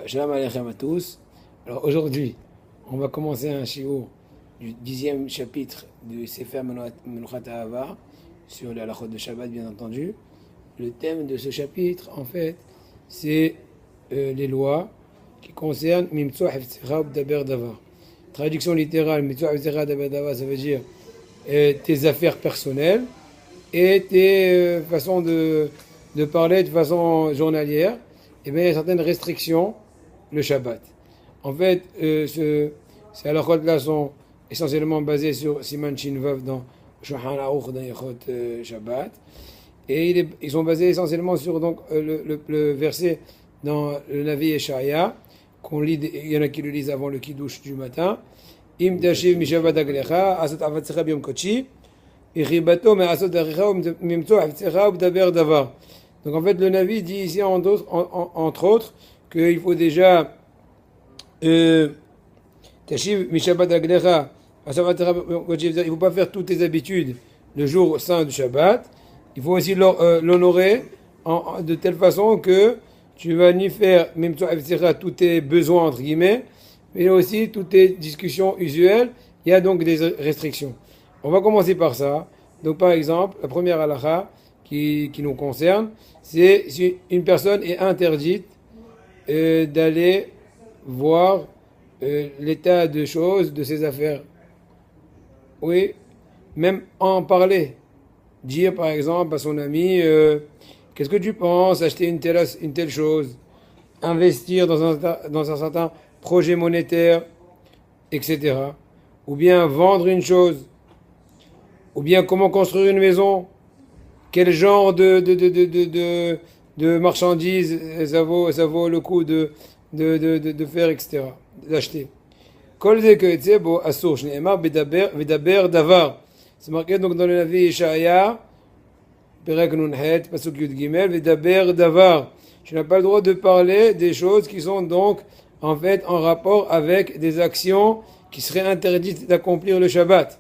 Shalom Aleichem à tous. Alors aujourd'hui, on va commencer un shiur du 10e chapitre du Sefer Menuchat Ahava sur la halachot de Shabbat, bien entendu. Le thème de ce chapitre, en fait, c'est les lois qui concernent Mimtsoah Heftzera Daber Davar. Traduction littérale, Mimtsoah Heftzera Daber Davar, ça veut dire tes affaires personnelles et tes façons de parler de façon journalière. Eh bien, il y a certaines restrictions le Shabbat. En fait, ces halachot-là sont essentiellement basés sur Siman Shin Vav dans Shulchan Aruch dans Yachot Shabbat. Et ils sont basés essentiellement sur donc, le verset dans le Navi Yeshaya, qu'on lit, il y en a qui le lisent avant le Kiddush du matin. Im tashiv mi Shabbat aglecha, asot avatzecha biyom kodeshi, ichibato me asot aricha mimtso avatzecha ubdaber davar. Donc en fait, le Navi dit ici entre autres qu'il faut déjà Tashiv Mishabat Aglecha, il ne faut pas faire toutes tes habitudes le jour saint du Shabbat. Il faut aussi l'honorer de telle façon que tu vas ni faire même tous tes besoins entre guillemets, mais aussi toutes tes discussions usuelles. Il y a donc des restrictions. On va commencer par ça. Donc par exemple, la première halakha qui nous concerne, c'est si une personne est interdite d'aller voir l'état de choses de ses affaires. Oui, même en parler. Dire par exemple à son ami, qu'est-ce que tu penses, acheter une telle chose, investir dans un certain projet monétaire, etc. Ou bien vendre une chose, ou bien comment construire une maison, quel genre de marchandises ça vaut le coup de faire, etc., d'acheter. Kol ze ke'etze bo asur, shne'emar v'daber davar. C'est marqué donc dans le Navi Yeshaya, Perek Nunhet, Pasuk Yud Gimel, v'daber davar. Tu n'as pas le droit de parler des choses qui sont donc en fait en rapport avec des actions qui seraient interdites d'accomplir le Shabbat.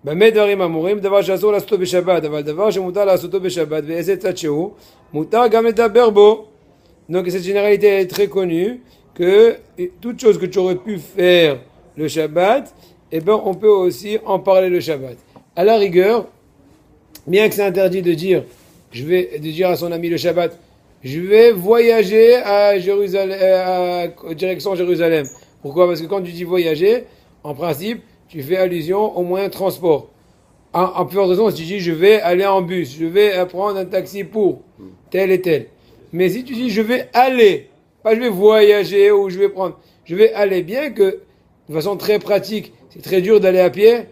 במה דברים אמורים? דבר שאסור לעשותו בשבת, אבל דבר שמותר לעשותו בשבת, ואיזה צד שהוא, מותר גם לדבר בו. Donc cette généralité est très connue, que toute chose que tu aurais pu faire le Shabbat, eh ben on peut aussi en parler le Shabbat. À la rigueur, bien que c'est interdit de dire à son ami le Shabbat, je vais voyager à Jérusalem, direction Jérusalem. Pourquoi? Parce que quand tu dis voyager, en principe, tu fais allusion au moyen de transport. En plusieurs raisons, si tu dis je vais aller en bus, je vais prendre un taxi pour tel et tel. Mais si tu dis je vais aller, pas je vais voyager ou je vais aller, bien que de façon très pratique, c'est très dur d'aller à pied.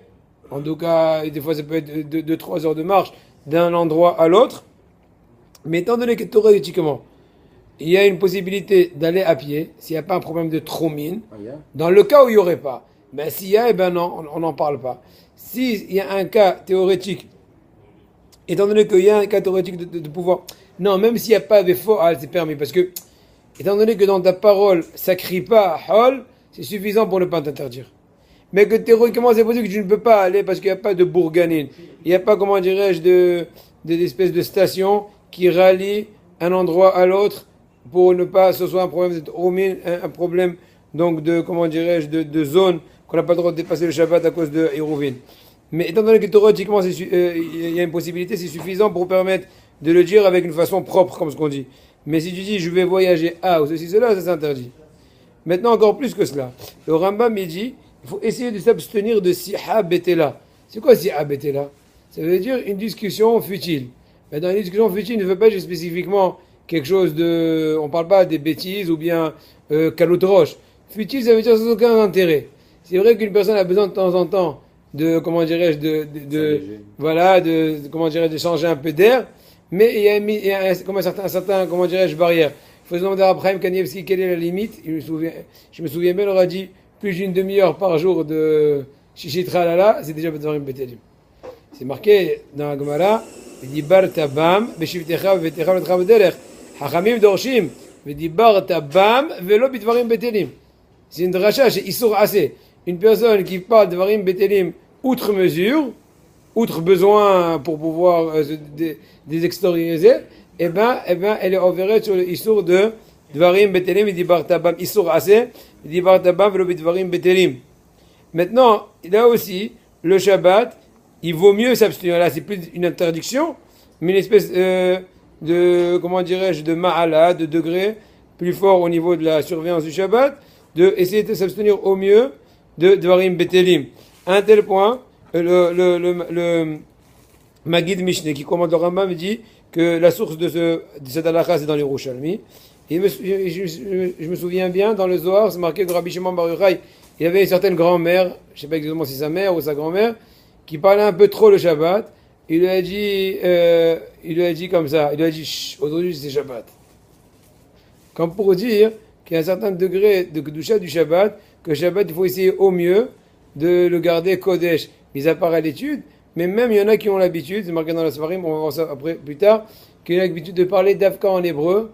En tout cas, des fois ça peut être 2-3 heures de marche d'un endroit à l'autre. Mais étant donné que théoriquement, il y a une possibilité d'aller à pied, s'il n'y a pas un problème de tromine, dans le cas où il n'y aurait pas. Ben s'il y a, eh ben non, on n'en parle pas. S'il y a un cas théorétique, étant donné qu'il y a un cas théorétique de pouvoir, non, même s'il n'y a pas de faux, c'est permis, parce que, étant donné que dans ta parole, ça crie pas hol, c'est suffisant pour ne pas t'interdire. Mais que théoriquement, c'est possible que tu ne peux pas aller parce qu'il n'y a pas de bourganine. Il n'y a pas, comment dirais-je, d'espèces de stations qui rallient un endroit à l'autre pour ne pas, ce soit un problème un problème, donc comment dirais-je, de zone qu'on n'a pas le droit de dépasser le Shabbat à cause de Hérouvine. Mais étant donné que théoriquement il y a une possibilité, c'est suffisant pour permettre de le dire avec une façon propre, comme ce qu'on dit. Mais si tu dis je vais voyager à ou ceci, cela, ça s'interdit. Maintenant, encore plus que cela. Le Rambam il dit il faut essayer de s'abstenir de siha betela. C'est quoi siha betela? Ça veut dire une discussion futile. Mais dans une discussion futile, il ne veut pas dire spécifiquement quelque chose de. On ne parle pas des bêtises ou bien caloute roche. Futile, ça veut dire sans aucun intérêt. C'est vrai qu'une personne a besoin de temps en temps comment dirais-je, comment dirais-je, de changer un peu d'air, mais il y a un certain, comment dirais-je, barrière. Il faut se demander à Abraham Kanievski quelle est la limite. Je me souviens bien, il aura dit plus d'une demi-heure par jour de Shishitra Lala, c'est déjà Bedvarim Betelim. C'est marqué dans la Gemara, V'dibar tabam, Beshivtecha, V'vetecha, V'letra B'derech, Hachamim dorshim, V'dibar tabam, V'lo Bedvarim Betelim. C'est une dracha, c'est Issour Assez. Une personne qui parle de Varim Betelim outre mesure, outre besoin pour pouvoir désextérioriser, eh ben, elle est enverrée sur le Issour de Dvarim betelim v'dibarta bam. Isur aseh v'dibarta bam v'lo b'dvarim betelim. Maintenant, là aussi, le Shabbat, il vaut mieux s'abstenir. Là, c'est plus une interdiction, mais une espèce de, comment dirais-je, de ma'ala, de degré plus fort au niveau de la surveillance du Shabbat, de essayer de s'abstenir au mieux de dvarim betelim. À un tel point, le Maguid Mishneh, qui commande le Rambam, me dit que la source de cette halakha, c'est dans les Yerushalmi. Et je me souviens bien, dans le Zohar, c'est marqué que Rabbi Shimon Bar Yochai, il avait une certaine grand-mère, je ne sais pas exactement si sa mère ou sa grand-mère, qui parlait un peu trop le Shabbat. Il lui a dit comme ça, il lui a dit, chut, aujourd'hui c'est Shabbat. Comme pour dire qu'il y a un certain degré de Kedusha du Shabbat, que Shabbat, il faut essayer au mieux de le garder Kodesh, mis à part à l'étude, mais même il y en a qui ont l'habitude, c'est marqué dans la Sfarim, on va voir ça après, plus tard, qui ont l'habitude de parler d'Afka en hébreu,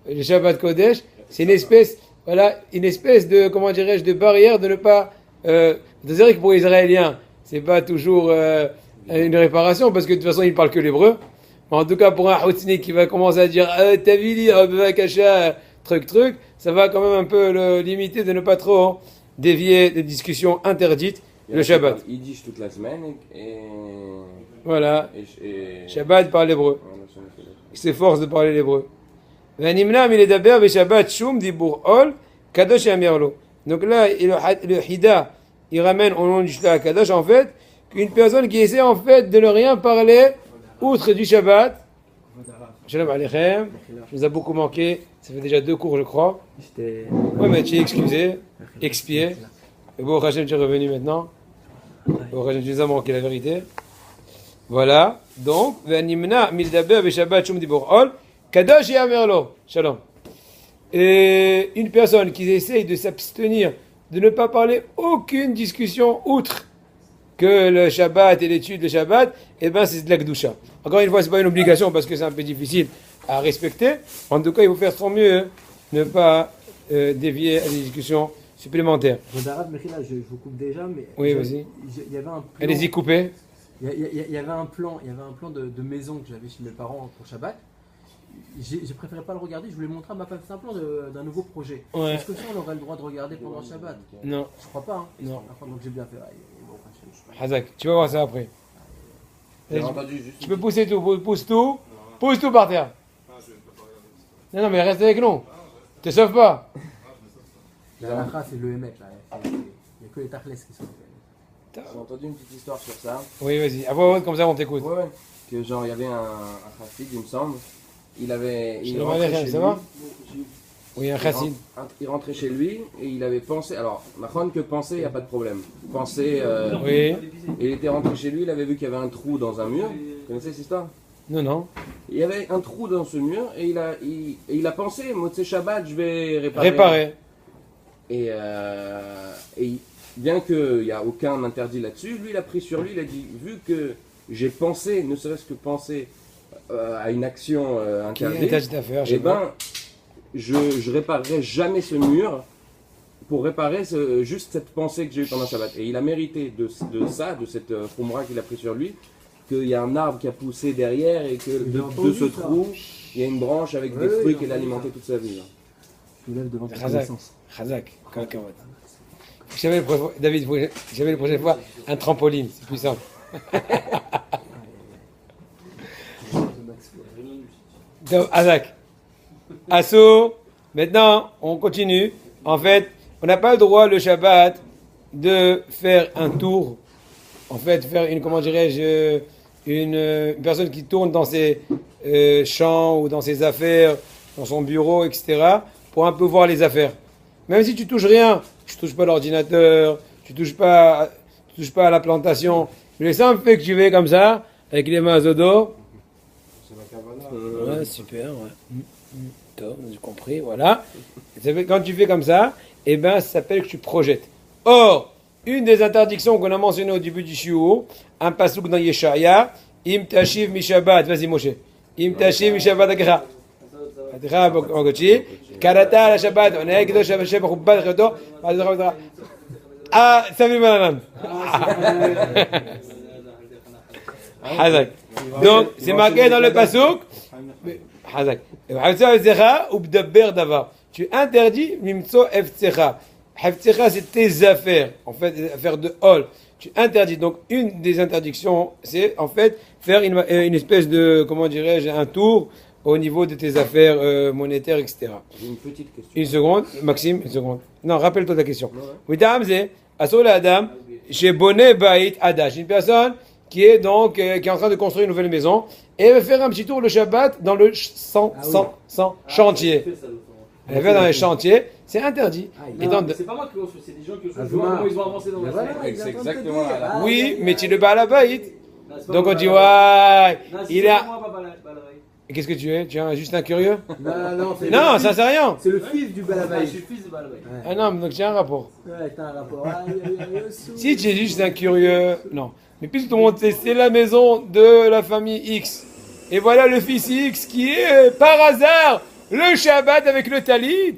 le Shabbat Kodesh, c'est une espèce de, comment dirais-je, de barrière de ne pas, c'est vrai que pour les Israéliens, c'est pas toujours une réparation, parce que de toute façon, ils parlent que l'hébreu, mais en tout cas, pour un Houtzni qui va commencer à dire, t'as vu lire, Bavakasha, truc, ça va quand même un peu le limiter de ne pas trop dévier des discussions interdites le Shabbat. Il dit toute la semaine et voilà. Shabbat parle l'hébreu. Il s'efforce de parler l'hébreu. Vanimna miledaber Shabbat shum dibur ol kadosh yamirlo. Donc là, le Hida, il ramène au nom du Shla Kadosh en fait qu'une personne qui essaie en fait de ne rien parler outre du Shabbat. Shalom Aleichem, je nous a beaucoup manqué. Ça fait déjà 2 cours, je crois. Oui, mais tu es excusé, expié. Et bon, Hachem, tu es revenu maintenant. Bon, Hachem, tu nous as manqué la vérité. Voilà. Donc, Vanimna mildaber Shabbat shum dibur ol kadosh yamirlo. Shalom. Et une personne qui essaye de s'abstenir, de ne pas parler aucune discussion outre que le Shabbat et l'étude du Shabbat, eh ben c'est de la Kedusha. Encore une fois, c'est pas une obligation parce que c'est un peu difficile à respecter. En tout cas, il faut faire son mieux, ne pas dévier à des discussions supplémentaires. Je vous coupe déjà, mais oui, vas-y. Il y avait un plan. Allez-y, coupez. Il y avait un plan de maison que j'avais chez mes parents pour Shabbat. J'ai préféré pas le regarder, je voulais montrer à ma femme. C'est un plan d'un nouveau projet. Ouais. Est-ce que ça on aurait le droit de regarder pendant le Shabbat? Non. Je crois pas. Hein. Non. Enfin, donc j'ai bien fait. Hazak, tu vas voir ça après. entendu, Tu peux pousser tout, pousse tout par terre. Non, mais reste avec nous. Te sauve pas. La halakha, c'est le Emet. Il n'y a que les Tachles qui sont. J'ai entendu une petite histoire sur ça. Oui, vas-y. À voix haute, comme ça, on t'écoute. Ouais. Que genre, il y avait un chassid, il me semble. Il Shalom rentrait Aleichem, chez ça lui. va? Oui, un chassid. Il rentrait chez lui et il avait pensé. Alors, Mahon, que penser, il n'y a pas de problème. Penser. Oui. Il était rentré chez lui, il avait vu qu'il y avait un trou dans un mur. Vous connaissez cette histoire? Non. Il y avait un trou dans ce mur et il a pensé, moi, tu sais, Shabbat, je vais réparer. Et bien qu'il n'y a aucun interdit là-dessus, lui, il a pris sur lui, il a dit, vu que j'ai pensé, ne serait-ce que penser à une action interdite, eh ben, je réparerai jamais ce mur pour réparer juste cette pensée que j'ai eue pendant Shabbat. Et il a mérité de cette khumra qu'il a pris sur lui, qu'il y a un arbre qui a poussé derrière et que de ce trou, il y a une branche avec des fruits qu'il a alimenté toute sa vie. Je vous lève devant ta connaissance. Khazak, David, j'avais la prochaine fois un trampoline, c'est plus simple. Donc, Hazak. Asso, maintenant, on continue. En fait, on n'a pas le droit le Shabbat de faire un tour. En fait, faire une personne qui tourne dans ses champs ou dans ses affaires, dans son bureau, etc., pour un peu voir les affaires. Même si tu touches rien, tu touches pas l'ordinateur, tu touches pas à la plantation. Mais le simple fait que tu fais comme ça, avec les mains au dos. Ouais, super, ouais. Top, j'ai compris, voilà. Quand tu fais comme ça, eh ben, ça s'appelle que tu projettes. Or, une des interdictions qu'on a mentionnées au début du shiur, un pasouk dans Yeshaya, Im tashiv mi Shabbat, vas-y Moshe. Im tashiv mi Shabbat agra. Agra bogochi. Karata la Shabbat, on est avec Shabbat Shabbat Khubbat Khado. Ah, salut madame. Hazak. Donc, c'est marqué dans le pasouk. Hazak. Haftecha eftecha ou b'daber davar. Tu interdis mimtso eftecha. Heftecha, c'est tes affaires. En fait, des affaires de hol. Tu interdis. Donc, une des interdictions, c'est en fait faire une espèce de, comment dirais-je, un tour au niveau de tes affaires monétaires, etc. J'ai une petite question. Une seconde, Maxime, une seconde. Non, rappelle-toi ta question. Oui, c'est Asur la Adam, chez Bonnet Baït Adash. Une personne qui est donc qui est en train de construire une nouvelle maison et elle va faire un petit tour le Shabbat dans le chantier. Elle va faire dans les chantiers, c'est interdit. C'est pas moi qui construis, c'est des gens qui ils ont avancé dans la C'est exactement là. Oui, mais tu le bats à la baït. Donc on dit, ouais, il a. Qu'est-ce que tu es? Tu es juste un curieux? Non, ça c'est rien. C'est le fils du Balabaï. C'est le fils du Balabaï. Ah non, donc tu as un rapport. Ouais, t'as un rapport. Si tu es juste un curieux, non. Mais puisque tout le monde sait, c'est la maison de la famille X. Et voilà le fils X qui est, par hasard, le Shabbat avec le talit.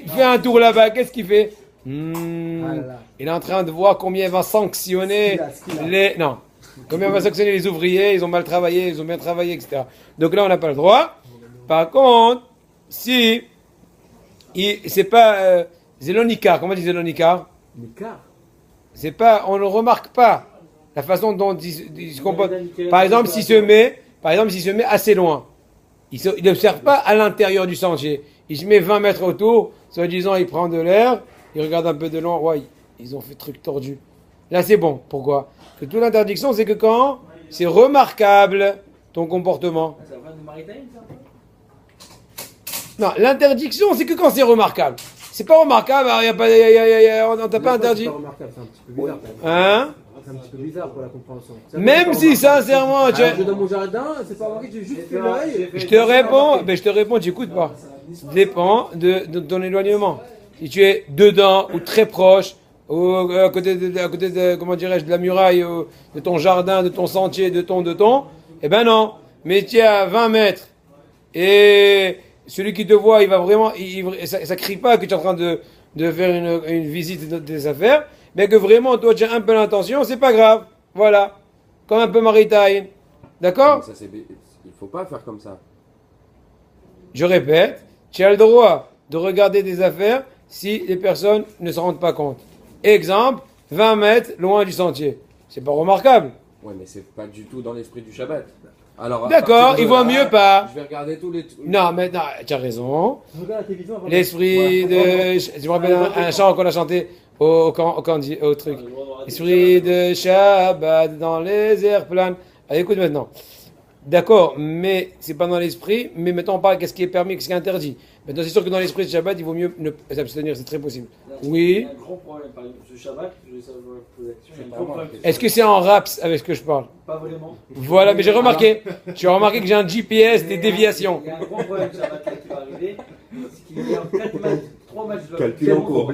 Il fait un tour là-bas, qu'est-ce qu'il fait? Il est en train de voir combien il va sanctionner les... Non. Combien il va sanctionner les ouvriers, ils ont mal travaillé, ils ont bien travaillé, etc. Donc là, on n'a pas le droit. Par contre, si... c'est pas... Zélonikar, comment on dit Zélonikar? C'est pas... On ne remarque pas la façon dont il se comporte. Par exemple, s'il se met assez loin. Il n'observe pas à l'intérieur du sentier. Il se met 20 mètres autour, soi-disant il prend de l'air, il regarde un peu de loin, ouais, ils ont fait truc tordu. Là c'est bon, pourquoi? Parce que toute l'interdiction c'est que quand c'est remarquable ton comportement. Ça va de Maritime, ça? Non, l'interdiction c'est que quand c'est remarquable. C'est pas remarquable, on t'a pas interdit. C'est pas remarquable, c'est un petit peu bizarre. Hein? C'est un petit peu bizarre pour la compréhension. Même si sincèrement, je vais dans mon jardin, c'est pas remarqué, j'ai juste fait l'œil. Je te réponds, tu écoutes pas. Ça dépend de ton éloignement. Si tu es dedans ou très proche, ou à côté de comment dirais-je, de la muraille, de ton jardin, de ton sentier, de ton, eh ben non. Mais tu es à 20 mètres et celui qui te voit, il va vraiment, ça crie pas que tu es en train de faire une visite des affaires, mais que vraiment toi tu as un peu l'intention, c'est pas grave. Voilà. Comme un peu maritime. D'accord? Il faut pas faire comme ça. Je répète, tu as le droit de regarder des affaires si les personnes ne se rendent pas compte. Exemple, 20 mètres loin du sentier. C'est pas remarquable. Ouais, mais c'est pas du tout dans l'esprit du Shabbat. Alors, d'accord, il vaut mieux pas. Je vais regarder tous les... Non, mais non, tu as raison. L'esprit de... Je me rappelle un chant qu'on a chanté au truc. Esprit de Shabbat dans les airs planes. Allez, écoute maintenant. D'accord, mais c'est pas dans l'esprit. Mais maintenant on parle qu'est-ce qui est permis, qu'est-ce qui est interdit. Maintenant c'est sûr que dans l'esprit de Shabbat, il vaut mieux ne s'abstenir, c'est très possible. Oui. Il y a un grand problème, par exemple, ce Shabbat, je voulais savoir poser la question. Il y a un grand problème. Est-ce que c'est en raps avec ce que je parle? Pas vraiment. Voilà, mais j'ai remarqué. Tu as remarqué que j'ai un GPS des déviations. Il y a un grand problème Shabbat là qui va arriver. C'est qu'il y a 3 matchs de la Coupe du Monde.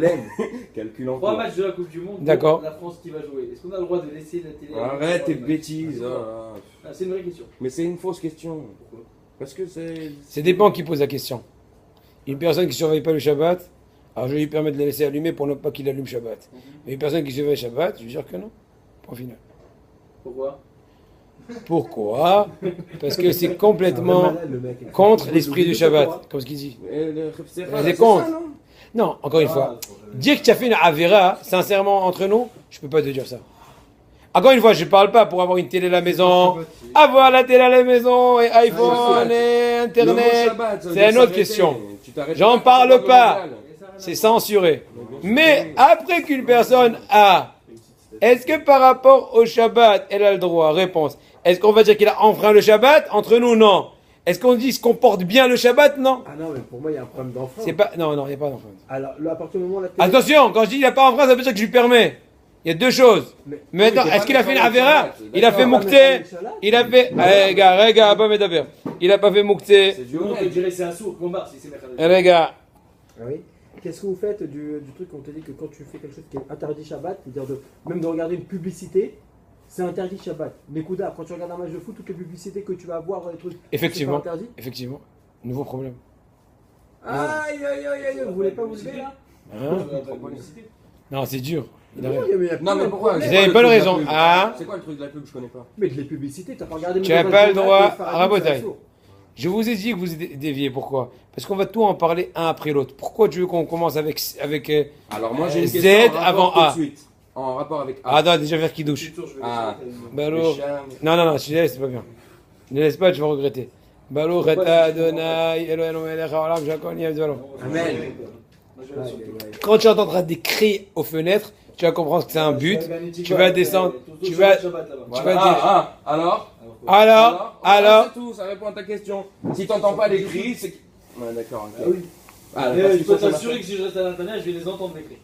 Calcul en 3 matchs de la Coupe du Monde. D'accord. La France qui va jouer. Est-ce qu'on a le droit de laisser la télé? Arrête tes bêtises. C'est une vraie question. Mais c'est une fausse question. Parce que c'est... Ça dépend qui pose la question. Une personne qui ne surveille pas le Shabbat, alors je lui permets de la laisser allumer pour ne pas qu'il allume Shabbat. Mais une personne qui surveille le Shabbat, je lui dire que non. Point final. Pourquoi? Pourquoi? Parce que c'est complètement contre l'esprit du Shabbat, comme ce qu'il dit. C'est contre. Non, encore une fois. Dire que tu as fait une avéra, sincèrement, entre nous, je ne peux pas te dire ça. Encore une fois, je ne parle pas pour avoir une télé à la maison, avoir la télé à la maison, et iPhone, et Internet. C'est une autre question. J'en parle pas. C'est censuré. Mais après qu'une personne a, est-ce que par rapport au Shabbat, elle a le droit? Réponse. Est-ce qu'on va dire qu'il a enfreint le Shabbat? Entre nous, non. Est-ce qu'on dit qu'il se comporte bien le Shabbat? Non. Ah non, mais pour moi, il y a un problème d'enfant. Non, il n'y a pas d'enfant. Alors, à partir du moment où la télé... Attention, quand je dis qu'il n'a pas enfreint, ça veut dire que je lui permets. Il y a deux choses. Mais attends, est-ce qu'il a fait une avéra? Il a fait moukté. Il a fait... Regarde, pas médaber. Il n'a pas fait moukté. On peut dire c'est un sourd, combat si c'est mercredi. Regarde. Ah oui. Qu'est-ce que vous faites du truc qu'on te dit que quand tu fais quelque chose qui est interdit Shabbat, c'est-à-dire même de regarder une publicité, c'est interdit Shabbat. Mais Kouda, quand tu regardes un match de foot, toutes les publicités que tu vas voir, les trucs, effectivement, c'est pas interdit. Effectivement. Nouveau problème. Aïe, vous voulez pas vous lever là? Non, c'est dur. Non, mais pourquoi? Vous n'avez pas le raison. Ah. C'est quoi le truc de la pub? Je connais pas. Mais de les publicités, t'as pas regardé. Tu n'as pas le droit. Rabotaille. Je vous ai dit que vous êtes déviés. Pourquoi? Parce qu'on va tout en parler un après l'autre. Pourquoi tu veux qu'on commence avec Alors moi j'ai une Z question en avant rapport A. tout de suite. En rapport avec A. Ah non, déjà vers qui douche. Ah. Balo. Hicham. Non, si je laisse, c'est pas bien. Ne laisse pas, tu vas regretter. Balo, Reta, Adonai, Eloheinu melech haolam, Shakol Yem Zvalom. Amen. Quand tu entendras des cris aux fenêtres, tu vas comprendre que c'est un but. Tu vas descendre. Tu vas dire. Alors Alors. c'est tout, ça répond à ta question. Si t'entends pas les cris, c'est que... Ouais, d'accord. Ok. oui. Ah, Je peux t'assurer que si je reste à l'intérieur, je vais les entendre les cris.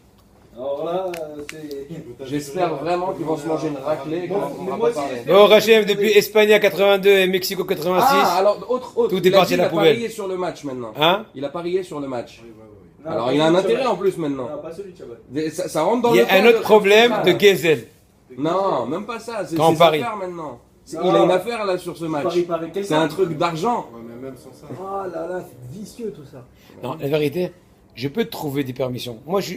Alors là, c'est. J'espère vraiment qu'ils vont se manger une raclée. Bon, quand on mais va moi pas aussi, parler. Bon, Rachem, depuis Espagne à 82 et Mexico 86. Ah, alors, autre. Tout est Il a parti dit, à la il a poubelle. parié sur le match maintenant. Hein? Il a parié sur le match. Non, Alors, pas il a un celui de intérêt Shabbat. en plus maintenant. Non, pas celui de Shabbat. Ça rentre dans Il y le a un cas autre problème Ah, de Gezel. Non, même pas ça. C'est Quand on ses parie. affaires maintenant. Il Ah. a une affaire là sur ce match. Paris par quelqu'un. C'est un truc d'argent. Ouais, mais même sans ça. Oh là là, c'est vicieux tout ça. Non, la vérité, je peux te trouver des permissions. Moi, je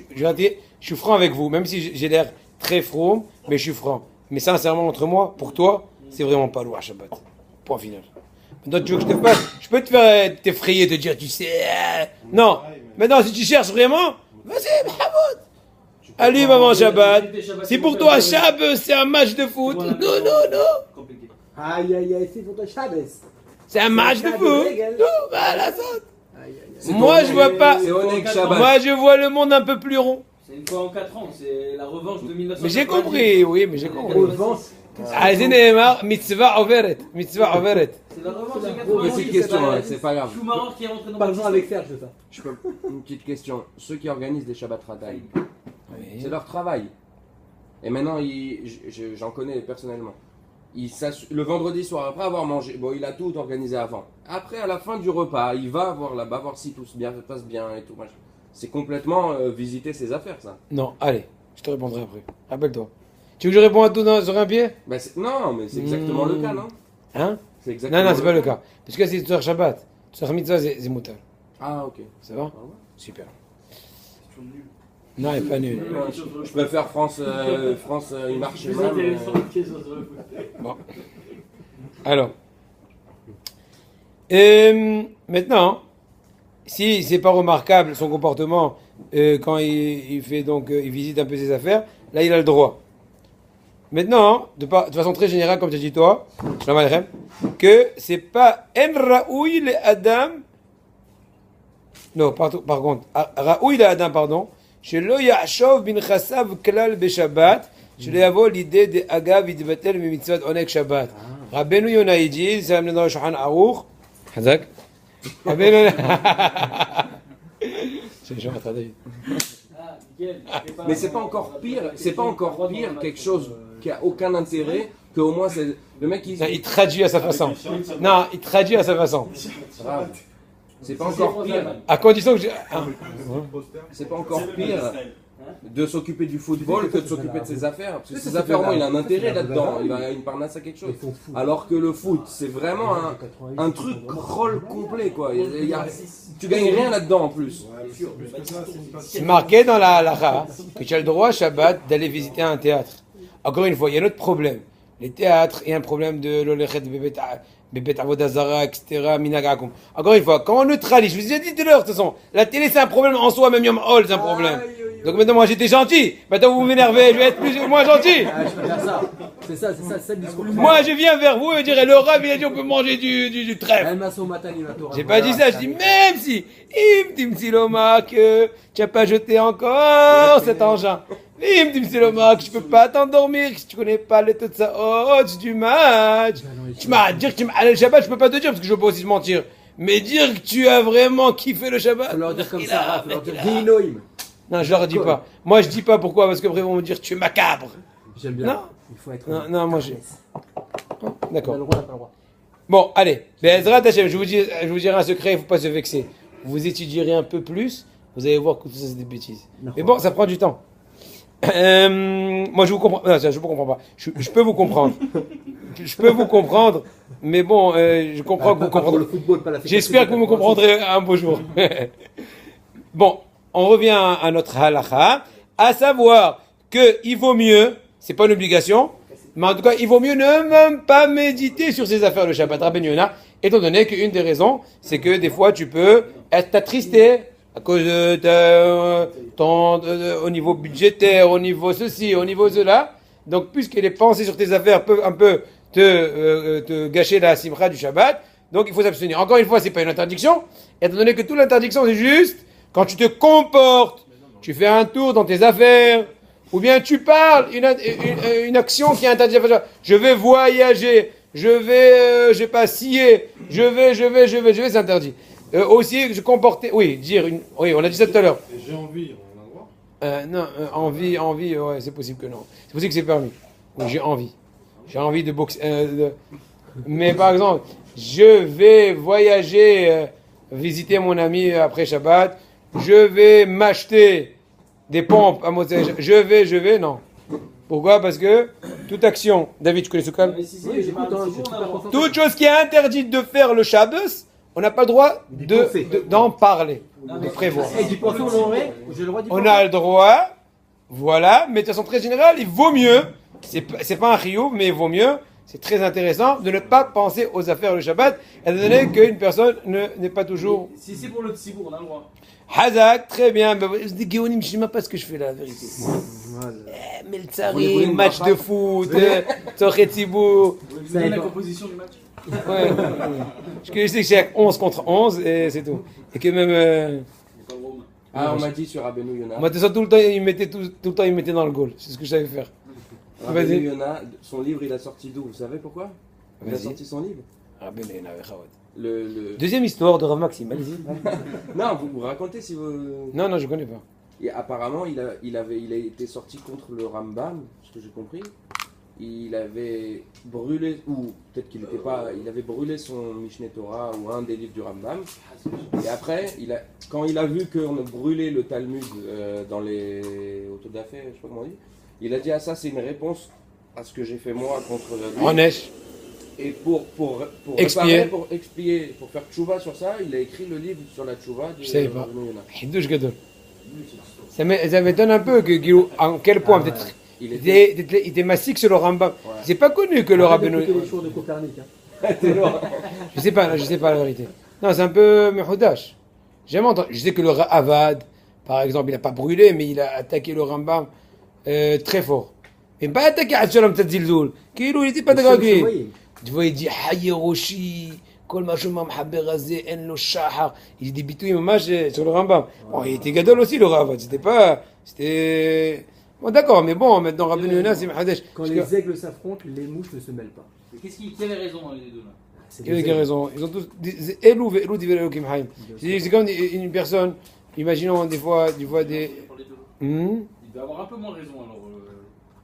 suis franc avec vous, même si j'ai l'air très franc, mais je suis franc. Mais sincèrement, entre moi, pour toi, c'est vraiment pas lourd à Shabbat. Point final. Maintenant, tu veux que je te fasse? Je peux te faire t'effrayer, te dire, tu sais. Non. Maintenant, si tu cherches vraiment, vas-y, Mahamoud. Allez, maman, Shabbat. Si pour toi, Shabbat, c'est un match de foot. Non. Compliqué. Aïe aïe aïe, c'est pour toi Chavez. C'est un match de foot. Non, voilà ça. Aïe aïe aïe. C'est Moi, je vois pas. C'est Onek Shabbat. Moi, je vois le monde un peu plus rond. C'est une fois en 4 ans, c'est la revanche de 1990. Mais j'ai compris, oui, mais j'ai compris. Revanche. عايزين نيمار mitzvah overet. C'est la revanche de 90. Petite question, ouais, c'est pas grave. Schumacher qui est rentré dans Pas le besoin avec Serge de ça. Je peux... Une petite question. Ceux qui organisent des Shabbat Rataï, c'est leur travail. Et maintenant, j'en connais personnellement. Le vendredi soir, après avoir mangé, bon, il a tout organisé avant. Après, à la fin du repas, il va voir là-bas, voir si tout se passe bien et tout. Machin. C'est complètement visiter ses affaires, ça. Non, allez, je te répondrai après. Rappelle-toi. Tu veux que je réponde à tout sur un pied? Ben, non, mais c'est exactement le cas, non? Hein? C'est exactement Non, c'est pas le cas. Parce que c'est Tzor Shabbat. Tzor Mitzvah, c'est Moutar. Ah, ok. Ça va? Ah ouais. Super. Non, il n'est pas nul. Je préfère France, il marche C'est plus mal. intéressant que question sur le foot. Bon. Alors. Maintenant, si c'est pas remarquable son comportement quand il fait donc il visite un peu ses affaires, là il a le droit. Maintenant, de façon très générale, comme tu as dit toi, Shalom Aleichem, que c'est pas en raoui le adam. Non, par contre, raoui le adam, pardon. שלא יחשוב בנכסיו כלל בשבת, שלא יבוא לידי דאגב יתבטל ממצוות עונג שבת. רבנו יונה הגיד, שם לנו שולחן ערוך, חזק. רבנו... Mais c'est pas encore pire, quelque chose qui a aucun intérêt, que au moins c'est le mec Il traduit à sa façon. Non, il traduit à sa façon. Grave. C'est pas encore pire. À condition que C'est pas encore pire de s'occuper du football que de s'occuper de ses affaires. Parce que ses affaires, au moins, il a un intérêt là-dedans. Il a une parnasse à quelque chose. Alors que le foot, c'est vraiment un truc crawl complet, quoi. Tu gagnes rien là-dedans en plus. c'est marqué dans la halakha que tu as le droit, Shabbat, d'aller visiter un théâtre. Encore une fois, il y a un autre problème. Les théâtres, il y a un problème de l'olechet Bébet Avodazara, etc. Minagakum. Encore une fois, quand on neutralise, je vous ai dit tout à l'heure, de toute façon, la télé c'est un problème en soi, même Yom Hol c'est un problème. Donc maintenant, moi j'étais gentil, maintenant vous m'énervez, je vais être plus ou moins gentil. Ah, je peux faire ça. C'est ça le discours. Moi je viens vers vous et je dirais, le Rav il a dit on peut manger du trèfle. J'ai pas dit ça, je dis même si, Imtim Siloma, que tu n'as pas jeté encore cet engin. Imtim Siloma, que je peux pas t'endormir, que si tu connais pas les taux de ça, du match. Tu m'as dire que tu m'as le Shabbat, je peux pas te dire parce que je peux pas aussi te mentir. Mais dire que tu as vraiment kiffé le Shabbat. Faut leur dire comme ça, faut leur dire Guinoïm. Non, je leur dis pas. Moi je dis pas pourquoi, parce qu'après ils vont me dire tu es macabre. J'aime bien. Non. Il faut être. Non, moi je. D'accord. On a le droit, on a pas le droit. Bon, allez. Bezrat Hashem, je vous dirai un secret, il ne faut pas se vexer. Vous étudierez un peu plus, vous allez voir que tout ça c'est des bêtises. Mais bon, ça prend du temps. Moi je vous comprends. Non, je vous comprends pas. Je peux vous comprendre. Je peux vous comprendre, mais bon, je comprends que vous comprendrez. Le football, pas la J'espère que vous me comprendrez un beau jour. Bon, on revient à notre halakha, à savoir qu'il vaut mieux, c'est pas une obligation, mais en tout cas, il vaut mieux ne même pas méditer sur ses affaires le Shabbat. Rabbeinu Yonah, Étant donné qu'une des raisons, c'est que des fois tu peux être attristé à cause de au niveau budgétaire, au niveau ceci, au niveau cela. Donc, puisque les pensées sur tes affaires peuvent un peu te gâcher la simra du Shabbat, donc il faut s'abstenir. Encore une fois, c'est pas une interdiction, étant donné que toute l'interdiction, c'est juste quand tu te comportes, tu fais un tour dans tes affaires, ou bien tu parles une action qui est interdite. Je vais voyager, je vais pas scier, je vais, c'est interdit. Aussi, je comportais, oui, oui, on a dit ça tout à l'heure. J'ai envie, on a le droit. Non, envie, ouais, c'est possible que non. C'est possible que c'est permis. Oui, j'ai envie de boxer. Mais par exemple, je vais voyager, visiter mon ami après Shabbat, je vais m'acheter des pompes à Motzei, je vais, non. Pourquoi? Parce que toute action, David, tu connais ce cas? Toute chose qui est interdite de faire le Shabbos, on n'a pas le droit d'en parler, de prévoir. On a le droit, voilà, mais de façon très générale, il vaut mieux, c'est pas un chiyuv, mais il vaut mieux, c'est très intéressant, de ne pas penser aux affaires le Shabbat, étant donné qu'une personne n'est pas toujours... Si c'est pour le tzibour, on a le droit. Hazak, très bien. Je dis Géonim, je ne sais même pas ce que je fais là, la vérité. Meltsari, match de foot, Tzorchet Tzibour. Vous avez la composition du match? Ouais. Je sais que c'est 11 contre 11 et c'est tout. Et que même. On m'a dit sur Rabbeinu Yonah. Moi, tout le temps, il mettait dans le goal. C'est ce que je savais faire. Rabbeinu Yonah, son livre, il a sorti d'où? Vous savez pourquoi? Il a sorti son livre. Rabbeinu Yonah, Deuxième histoire de Rav Maxime, allez-y. Non, vous racontez si vous... Non, je connais pas. Et apparemment, il a été sorti contre le Rambam, ce que j'ai compris. Il avait brûlé, ou peut-être qu'il n'était pas... Il avait brûlé son Mishneh Torah ou un des livres du Rambam. Et après, quand il a vu qu'on a brûlé le Talmud dans les autodafés, je sais pas comment on dit, il a dit, ça c'est une réponse à ce que j'ai fait moi contre lui. En neige. Et pour expier, pour expier, pour faire tchouva sur ça, il a écrit le livre sur la tchouva de Rabbeinu Yonah. Hidouche Gadol. Ça m'étonne un peu en quel point peut-être il était massif sur le Rambam. Ouais. C'est pas connu que le Rabbeinu. Je sais pas la vérité. Non, c'est un peu mehoudash. Jamais entendu. Je sais que le Avad, par exemple, il n'a pas brûlé, mais il a attaqué le Rambam très fort. Mais pas attaqué à Shalom Tzilzoul. Il n'était pas d'accord avec lui. Tu vois, il dit Hayeroshi, Kol Mashuma Mhaberazé, En Lo Shahar. Il dit des bitouilles sur le Rambam. Bon, il était gadol aussi, le Ravad. C'était. Bon, d'accord, mais bon, maintenant Rabbeinu Yonah, c'est Mahadesh. Quand les aigles s'affrontent, les mouches ne se mêlent pas. Qui avait raison dans les deux là? Qui avait raison? Ils ont tous. C'est comme une personne, imaginons des fois des. Il doit avoir un peu moins raison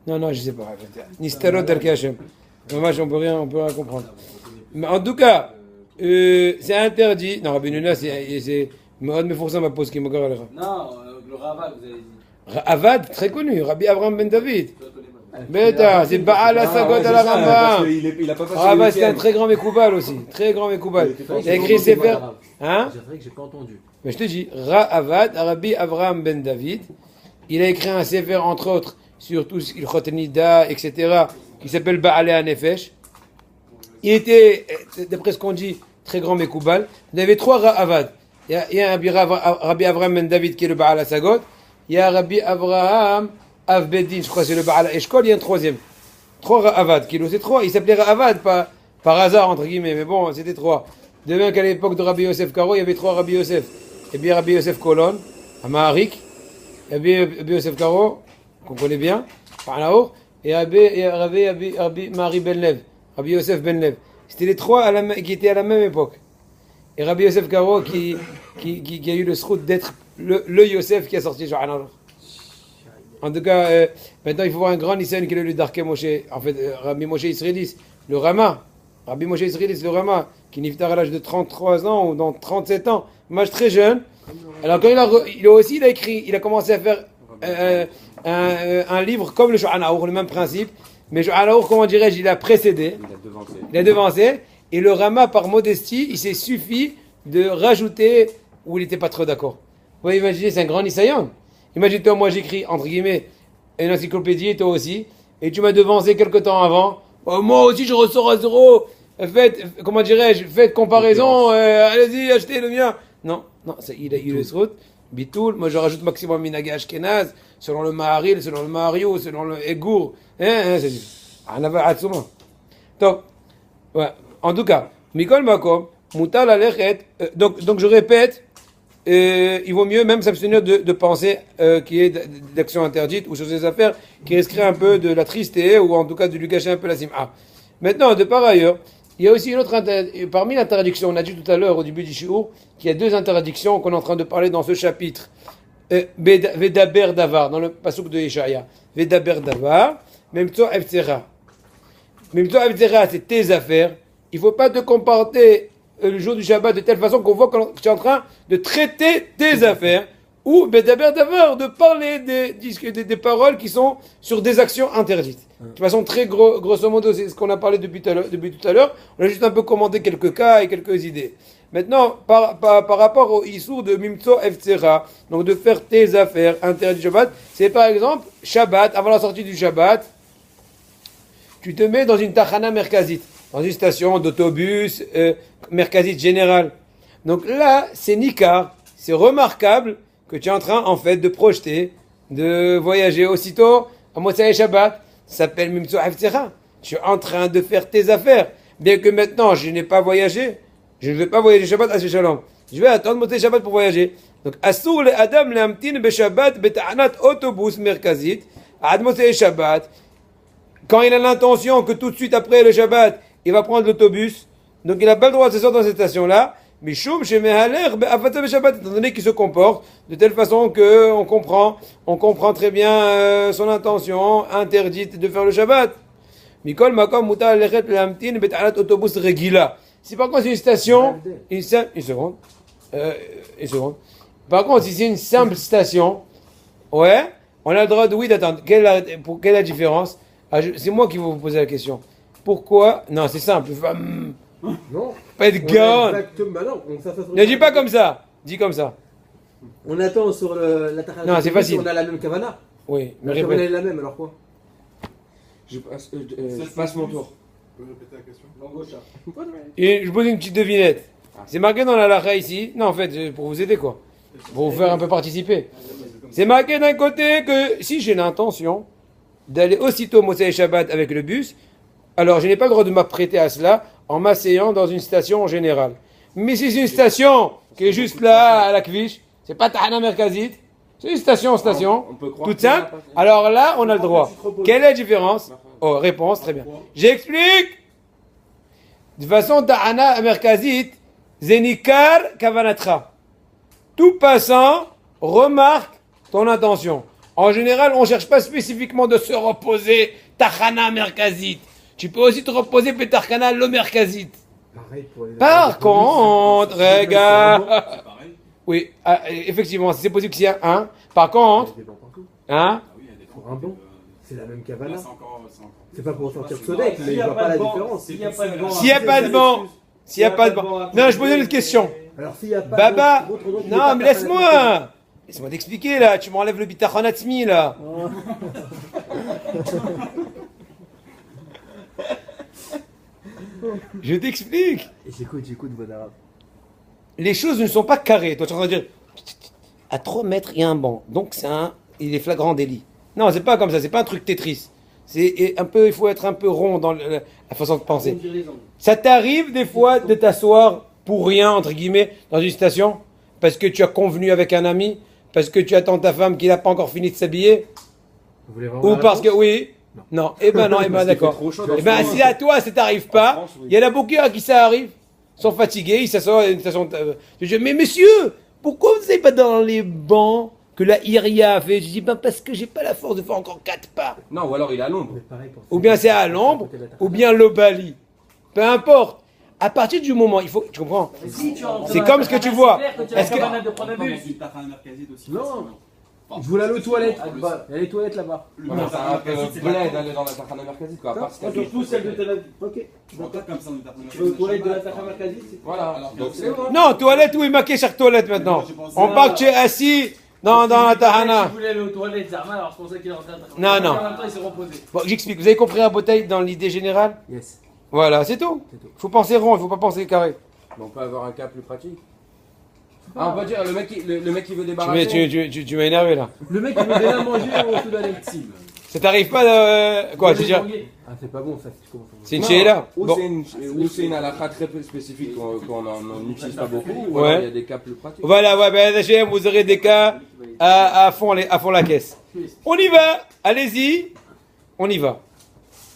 alors. Non, je sais pas. Nistarot Darkei Hashem. Dommage, on peut rien comprendre. Mais en tout cas, c'est interdit. Non, Rabbeinu Yonah, c'est. Mais pour ça, ma pose qui me garde. Non, le Ravad, vous avez dit. Avad, très connu, Rabbi Avraham Ben David. Bêta, c'est Baal Asagot à la Rambam. Avad, c'est un très grand Mekoubal aussi. Très grand Mekoubal. Il a écrit ses vers. Hein? C'est vrai que j'ai pas entendu. Mais je te dis, Avad, Rabbi Avraham Ben David, il a écrit un séfer, entre autres, sur tout ce qu'il Chotenida, etc., qui s'appelle Baal Hanefesh. Il était, d'après ce qu'on dit, très grand Mekoubal. Il y avait trois Avad. Il y a un Rabbi Avraham Ben David qui est le Baal Asagot. Il y a Rabbi Avraham Avbedin, je crois que c'est le Baal Eshkol, il y a un troisième. Trois Ra'avad, c'est trois. Il s'appelait Ra'avad, pas par hasard, entre guillemets, mais bon, c'était trois. De même qu'à l'époque de Rabbi Yosef Karo, il y avait trois Rabbi Yosef. Et bien Rabbi Yosef Kolon, à Maharik, et bien Rabbi Yosef Karo, qu'on connaît bien, par là-haut, et Rabbi Marie Ben Lev, Rabbi Yosef Ben Lev. C'était les trois qui étaient à la même époque. Et Rabbi Yosef Karo qui a eu le srout d'être le Yosef qui a sorti Shulchan Aruch. En tout cas, maintenant il faut voir un grand Nissan qui est le Darkei Moshe. En fait, Rabbi Moshe Israélis, le Rama. Rabbi Moshe Israélis, le Rama, qui niftar à l'âge de 33 ans ou dans 37 ans, un très jeune. Alors quand il a écrit, il a commencé à faire un livre comme le Shulchan Aruch, le même principe. Mais Shulchan Aruch, comment dirais-je, il a précédé. Il a devancé. Et le Rama, par modestie, il s'est suffi de rajouter où il n'était pas trop d'accord. Vous pouvez imaginer, c'est un grand Nisayan. Imagine-toi, moi j'écris, entre guillemets, une encyclopédie, et toi aussi, et tu m'as devancé quelque temps avant. Oh, moi aussi je ressors à zéro. comment dirais-je, faites comparaison, allez-y, achetez le mien. Non, il a eu les routes. Bitoul, moi je rajoute maximum Minagé Ashkenaz, selon le Maharil, selon le Mahario, selon le Egour. C'est du. Donc, ouais. En tout cas, Mikol Makom, Moutal Alechet, donc je répète, il vaut mieux même s'abstenir de penser qu'il y ait d'actions interdites ou sur des affaires qui risqueraient un peu de la trister ou en tout cas de lui cacher un peu la sim'a. Maintenant, de par ailleurs, il y a aussi une autre parmi l'interdiction, on a dit tout à l'heure au début du shiur, qu'il y a deux interdictions qu'on est en train de parler dans ce chapitre. Vedaber Davar, dans le pasuk de Yeshaya. Vedaber Davar, Memtso Efzera. Memtso Efzera, c'est tes affaires. Il ne faut pas te comporter le jour du Shabbat de telle façon qu'on voit que tu es en train de traiter tes affaires. Ou Vedaber Davar, de parler des paroles qui sont sur des actions interdites. De façon très grosso modo, c'est ce qu'on a parlé depuis tout à l'heure. On a juste un peu commenté quelques cas et quelques idées. Maintenant, par rapport au Issour de Mimtso Efzera, donc de faire tes affaires interdites du Shabbat, c'est par exemple Shabbat, avant la sortie du Shabbat, tu te mets dans une Tachana Merkazit, dans une station d'autobus Merkazit générale. Donc là, c'est Nikar, c'est remarquable que tu es en train en fait de projeter, de voyager aussitôt à Motsai Shabbat. Ça s'appelle Mimtso Efzera. Tu es en train de faire tes affaires. Bien que maintenant, je n'ai pas voyagé. Je ne vais pas voyager Shabbat à Shalom. Je vais attendre Motsei Shabbat pour voyager. Donc, Assour le Adam l'amtin be Shabbat beta'anat autobus merkazit ad Motsei Shabbat. Quand il a l'intention que tout de suite après le Shabbat, il va prendre l'autobus, donc il n'a pas le droit de s'asseoir dans cette station-là. Mishum shemehaler be'avata be Shabbat, étant donné qu'il se comporte de telle façon que on comprend très bien son intention interdite de faire le Shabbat. Mikol makom mutar lechet l'amtin beta'anat autobus regila. Si par contre c'est une station, une seconde. Par contre, si c'est une simple station, ouais, on a le droit de d'attendre. Quelle est la différence? C'est moi qui vais vous poser la question. Pourquoi? Non, c'est simple. Non. Pas être gars. Ne dis pas comme ça. Dis comme ça. On attend sur la Tachana. Non, c'est facile. On a la même kavana. Oui, mais la kavana est la même, alors quoi? Je passe mon tour. Tu peux répéter la question? Et je pose une petite devinette. C'est marqué dans la lacha ici. Non, en fait, pour vous aider quoi. Pour vous faire un peu participer. C'est marqué d'un côté que si j'ai l'intention d'aller aussitôt Motsei Shabbat avec le bus, alors je n'ai pas le droit de m'apprêter à cela en m'asseyant dans une station en général. Mais si c'est une station qui est juste là à la Kvish, c'est pas Tahana Merkazit, c'est une station, toute simple, alors là on a le droit. Quelle est la différence? Oh, réponse, très bien. J'explique. De façon Tahana Merkazit, Zenikar Kavanatra. Tout passant remarque ton intention. En général, on ne cherche pas spécifiquement de se reposer Tachana Merkazit. Tu peux aussi te reposer Petachana lo Merkazit. Par contre, regarde. Oui, effectivement, c'est possible qu'il y ait un. Par contre, hein? Pour un bon, c'est la même kavana. C'est pas pour sortir de Sodec, mais je vois pas la différence. S'il n'y a pas de banc. S'il n'y a pas de banc. Non, je posais une question. Alors s'il y a pas Baba, non, mais laisse-moi. Laisse-moi t'expliquer là, tu m'enlèves le bitachon atzmi là. Je t'explique. J'écoute bon arabe. Les choses ne sont pas carrées. Toi tu es en train de dire, à 3 mètres il y a un banc, donc il est flagrant délit. Non, c'est pas comme ça, c'est pas un truc Tetris. C'est un peu, il faut être un peu rond dans la façon de penser. Ça t'arrive des fois de t'asseoir pour rien, entre guillemets, dans une station, parce que tu as convenu avec un ami, parce que tu attends ta femme qui n'a pas encore fini de s'habiller, ou parce que oui, non, eh ben d'accord. Eh ben si à toi ça t'arrive pas, il y en a beaucoup à qui ça arrive, ils sont fatigués, ils s'assoient à une station. Je dis mais monsieur, pourquoi vous n'êtes pas dans les bancs que la Iria a fait? Je dis ben parce que j'ai pas la force de faire encore 4 pas. Non, ou alors il est à l'ombre. Ou bien c'est à l'ombre, ou bien l'Obali. Peu importe. À partir du moment, il faut, tu comprends? C'est comme ce que tu vois. Est-ce que non, je voulais aller aux toilettes. Il y a les toilettes là-bas. Non, c'est un peu bled d'aller dans la Tachana Merkazit quoi. Parce que surtout celle de Tel Aviv. Ok. Tu veux aux toilettes de la Tachana Merkazit? voilà. Donc c'est bon. non, toilette, oui, marqué chaque toilette maintenant. On parle que tu es assis dans la Tahana. Je voulais aller aux toilettes, Zarma, alors c'est pour ça qu'il est rentré à Non. En même temps, il s'est reposé. Bon, j'explique. Vous avez compris la bouteille dans l'idée générale? Yes. Voilà, c'est tout. Il faut penser rond, il ne faut pas penser carré. On peut avoir un cas plus pratique. Ah, on va dire, le mec qui veut débarrasser. Tu m'as énervé là. Le mec il veut déjà manger au tout d'un cible. Ça t'arrive pas quoi, je veux dire. Ah, c'est pas bon ça. C'est une chéla. Ou Bon. c'est une halakha très spécifique qu'on n'utilise pas beaucoup, ou Ouais. alors il y a des cas plus pratiques. Voilà, ouais, ben, Hachem, vous aurez des cas à fond la caisse. On y va, allez-y, on y va.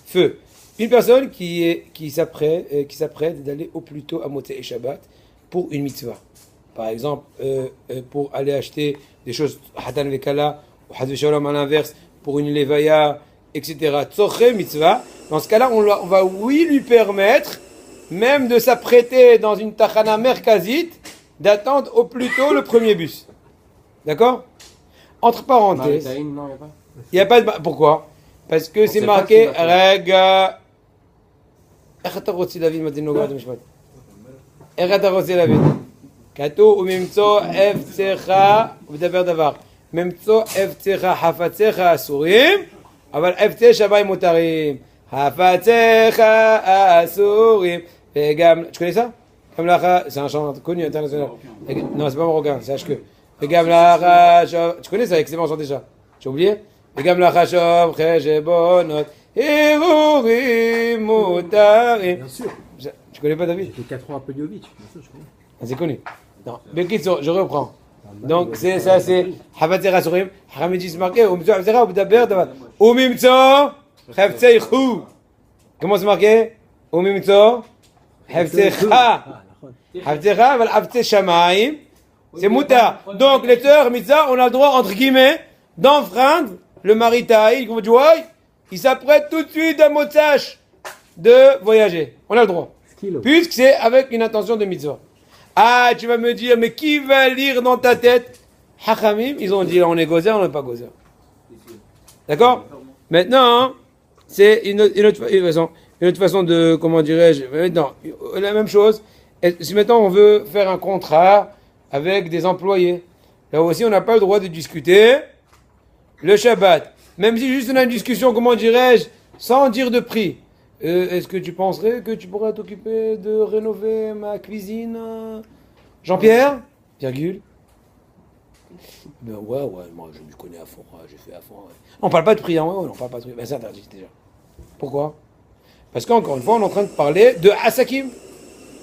Feu. Une personne qui s'apprête d'aller au plus tôt à Motzei et Shabbat pour une mitzvah. Par exemple, pour aller acheter des choses, Hatan Vekala, ou Haz Shalom à l'inverse, pour une levaya, etc. Tzorche mitzvah. Dans ce cas-là, on va lui permettre, même de s'apprêter dans une tachana merkazite, d'attendre au plus tôt le premier bus. D'accord? Entre parenthèses. Maritaïn, non, Il n'y a pas de. Pourquoi? Parce que c'est marqué. Rega. איך אתה רוצה להבין מה זה נוגע במשפט? איך אתה רוצה להבין? כתוב וממצוא אפצך, הוא מדבר דבר, ממצוא אפצך חפציך אסורים, אבל אפצי שמיים מותרים. חפציך אסורים, וגם, tu connais ça? גם לך, c'est un chant connu international. Non, c'est pas marocain, c'est HQ. וגם לך, tu connais ça, excellent chant déjà. J'ai oublié? וגם לך שוב חשבונות. Bien sûr. Tu connais pas David? Les 4 ans à Peliovic, bien sûr, je connais. Ah, c'est connu. Non. Bekitso, je reprends. Donc c'est ça, c'est Havatzer Asurim, Haramidis marqué, Umzo Abzera, Ubdaber, Umimzo, Haftzeichu. Comment c'est marqué? Umimzo, Haftzeicha. Haftzeicha, Val Haftzei Shamaim. C'est Mouta. Donc les sœurs, Mitzah, on a le droit, entre guillemets, d'enfreindre le maritaï, comme tu vois. Il s'apprête tout de suite à Motsach de voyager. On a le droit. Puisque c'est avec une intention de mitzvah. Ah, tu vas me dire, mais qui va lire dans ta tête? Hachamim, ils ont dit, là, on est gozer, on n'est pas gozer. D'accord? Maintenant, c'est une autre façon de, comment dirais-je, maintenant, la même chose. Si maintenant on veut faire un contrat avec des employés, là aussi on n'a pas le droit de discuter le Shabbat. Même si juste on a une discussion, comment dirais-je, sans dire de prix. Est-ce que tu penserais que tu pourrais t'occuper de rénover ma cuisine, Jean-Pierre? Virgule. Ben ouais, moi je me connais à fond, j'ai fait à fond. Ouais. On parle pas de prix, hein, ouais, on parle pas de prix. Ben c'est interdit déjà. Pourquoi? Parce qu'encore une fois, on est en train de parler de Asakim.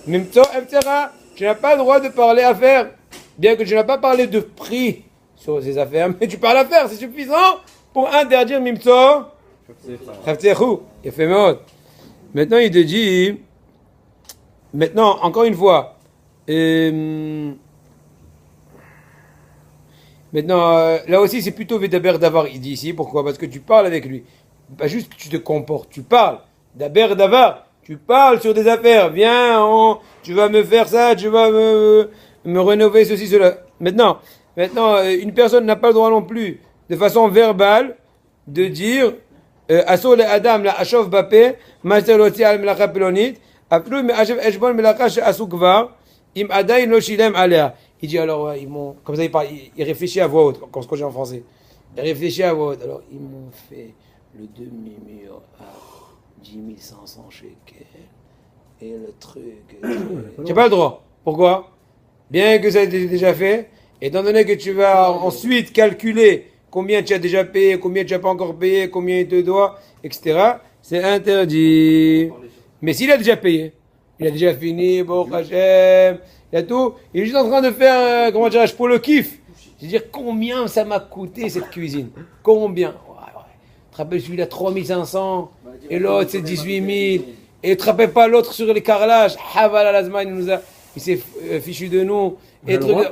Mimto Eftera. Tu n'as pas le droit de parler affaires. Bien que tu n'as pas parlé de prix sur ces affaires, mais tu parles affaires, c'est suffisant pour interdire Mimto Eftera. Il fait mode. Maintenant, il te dit. Maintenant, encore une fois. Maintenant, là aussi, c'est plutôt Vedaber Davar, il dit ici. Pourquoi? Parce que tu parles avec lui. Pas juste que tu te comportes, tu parles. Daber Davar, tu parles sur des affaires. Viens, tu vas me faire ça, tu vas me rénover ceci, cela. Maintenant, une personne n'a pas le droit non plus, de façon verbale, de dire Asso le Adam la Ashov Bapé, Master Loti al Melacha Pelonit, Aflou me Ashov Eshbon Melacha Asou Kvar, Im Adaï no Shilem Alea. Il dit alors, ils m'ont, comme ça il parle, il réfléchit à voix haute, comme ce que j'ai en français. Il réfléchit à voix haute. Alors, ils m'ont fait le demi-mur à 10 500 shekels et le truc. Tu n'as pas le droit. Pourquoi? Bien que ça ait été déjà fait, étant donné que tu vas ensuite calculer combien tu as déjà payé, combien tu n'as pas encore payé, combien il te doit, etc., c'est interdit. Mais s'il a déjà payé, il a déjà fini, bon, Hachem, il y a tout, il est juste en train de faire, comment dirais-je, pour le kiff. C'est-à-dire combien ça m'a coûté cette cuisine. Combien? Tu te rappelles celui-là 3500 et l'autre c'est 18 000. Et tu te rappelles pas l'autre sur les carrelages. Haval al-Azman, il s'est fichu de nous. Et truc, ouais.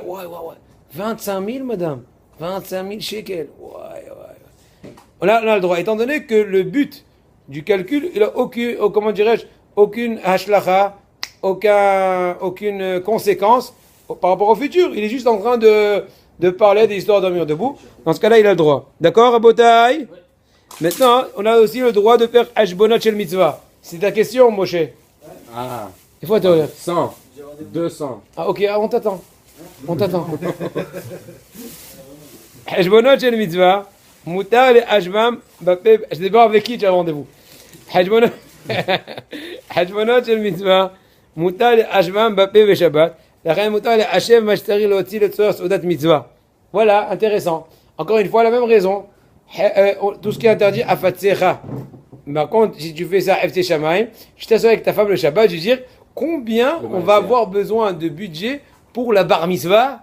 25 000 madame. 25 000 shekels. Ouais. On a le droit. Étant donné que le but du calcul, il a aucune hashlacha, aucune conséquence par rapport au futur. Il est juste en train de parler des histoires d'un mur debout. Dans ce cas-là, il a le droit. D'accord, Rabotai? Maintenant, on a aussi le droit de faire Hashbonot Shel Mitzvah. C'est ta question, Moshe. Ah. Il faut attendre. 100. 200. Ah, ok, on t'attend. Hashbonot Shel Mitzvah. Moutar le Hashbam. Je sais pas avec qui tu as rendez-vous. חשבונות של מצווה, מותר להשוואם בפה ושבת, לכן מותר להשב מה שצריך להוציא לצורך סעודת מצווה. Voilà, intéressant. Encore une fois, la même raison. Tout ce qui est interdit, afatsecha. Par contre, si tu fais ça, FT Shamaim, je t'assure avec ta femme le Shabbat, je veux dire, combien on va avoir besoin de budget pour la bar mitzvah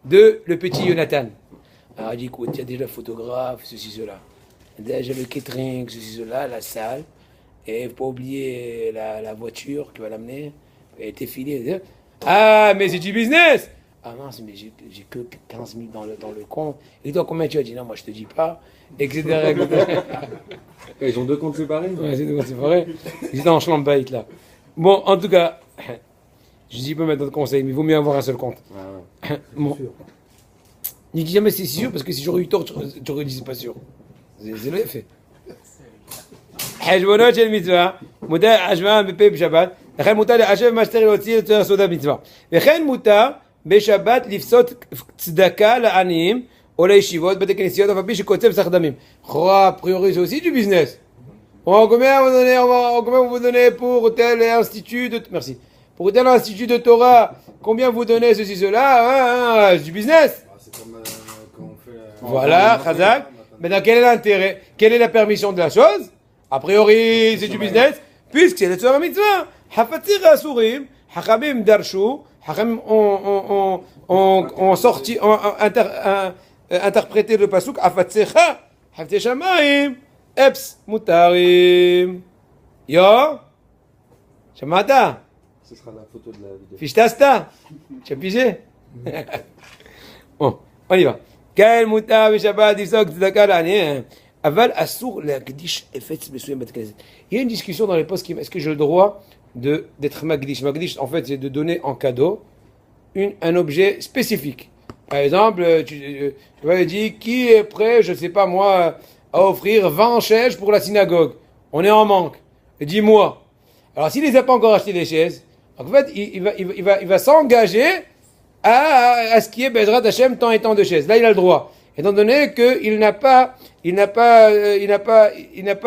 de le petit Jonathan. Alors il dit, écoute, il y a déjà le photographe, ceci, cela. Déjà le catering, ceci, cela, la salle. Et il ne faut pas oublier la voiture qui va l'amener. Et t'es filé. Ah, mais c'est du business! Ah mince, mais j'ai que 15 000 dans le compte. Et toi, combien tu as dit? Non, moi je te dis pas. Etc. Ils ont deux comptes séparés? Ouais, c'est deux comptes séparés. Ils étaient en schlambaït là. Bon, en tout cas, je dis pas mettre d'autres conseils, mais il vaut mieux avoir un seul compte. Ah ouais. Bon. Ne dis jamais c'est sûr, parce que si j'aurais eu tort, tu aurais dit c'est pas sûr. C'est l'effet. חשבונות של מצווה, מותר השוואה בפה בשבת, לכן מותר להשב מה שצריך להוציא לצורך סעודת מצווה. וכן מותר בשבת לפסות צדקה לעניים או לישיבות, בתי כנסיות, אף על פי שקוצב סך דמים. לכאורה, priori, c'est aussi du business. Combien vous donnez pour tel institut de... Merci. Pour tel institut de Torah, combien vous donnez ceci, cela, c'est du business. C'est comme quand on fait... Voilà, Khazak. Maintenant, quel est l'intérêt? Quelle est la permission de la chose? A priori, c'est du business, puisque c'est le Torah mitzvah. Hafatzir asurim, hachamim darshu, hachamim ont sorti, interprété le pasuk, hafatzecha, hafte shamayim, eps mutarim. Yo? Shamata? Ce sera la photo de la vidéo. Fishtasta? Tu as pigé? Bon, on y va. Quel mutar b'shabbat yifsok tzedaka l'aniyim. Aval assour la gdish effet mesuyem bet knesset. Il y a une discussion dans les postes est-ce que j'ai le droit d'être magdish? Magdish, en fait, c'est de donner en cadeau un objet spécifique. Par exemple, tu vas dire qui est prêt, je ne sais pas moi, à offrir 20 chaises pour la synagogue. On est en manque. Dis-moi. Alors, s'il ne les a pas encore acheté les chaises, en fait, il va s'engager à ce qui est Bezrat Hashem tant et tant de chaises. Là, il a le droit. Étant donné qu'il n'a pas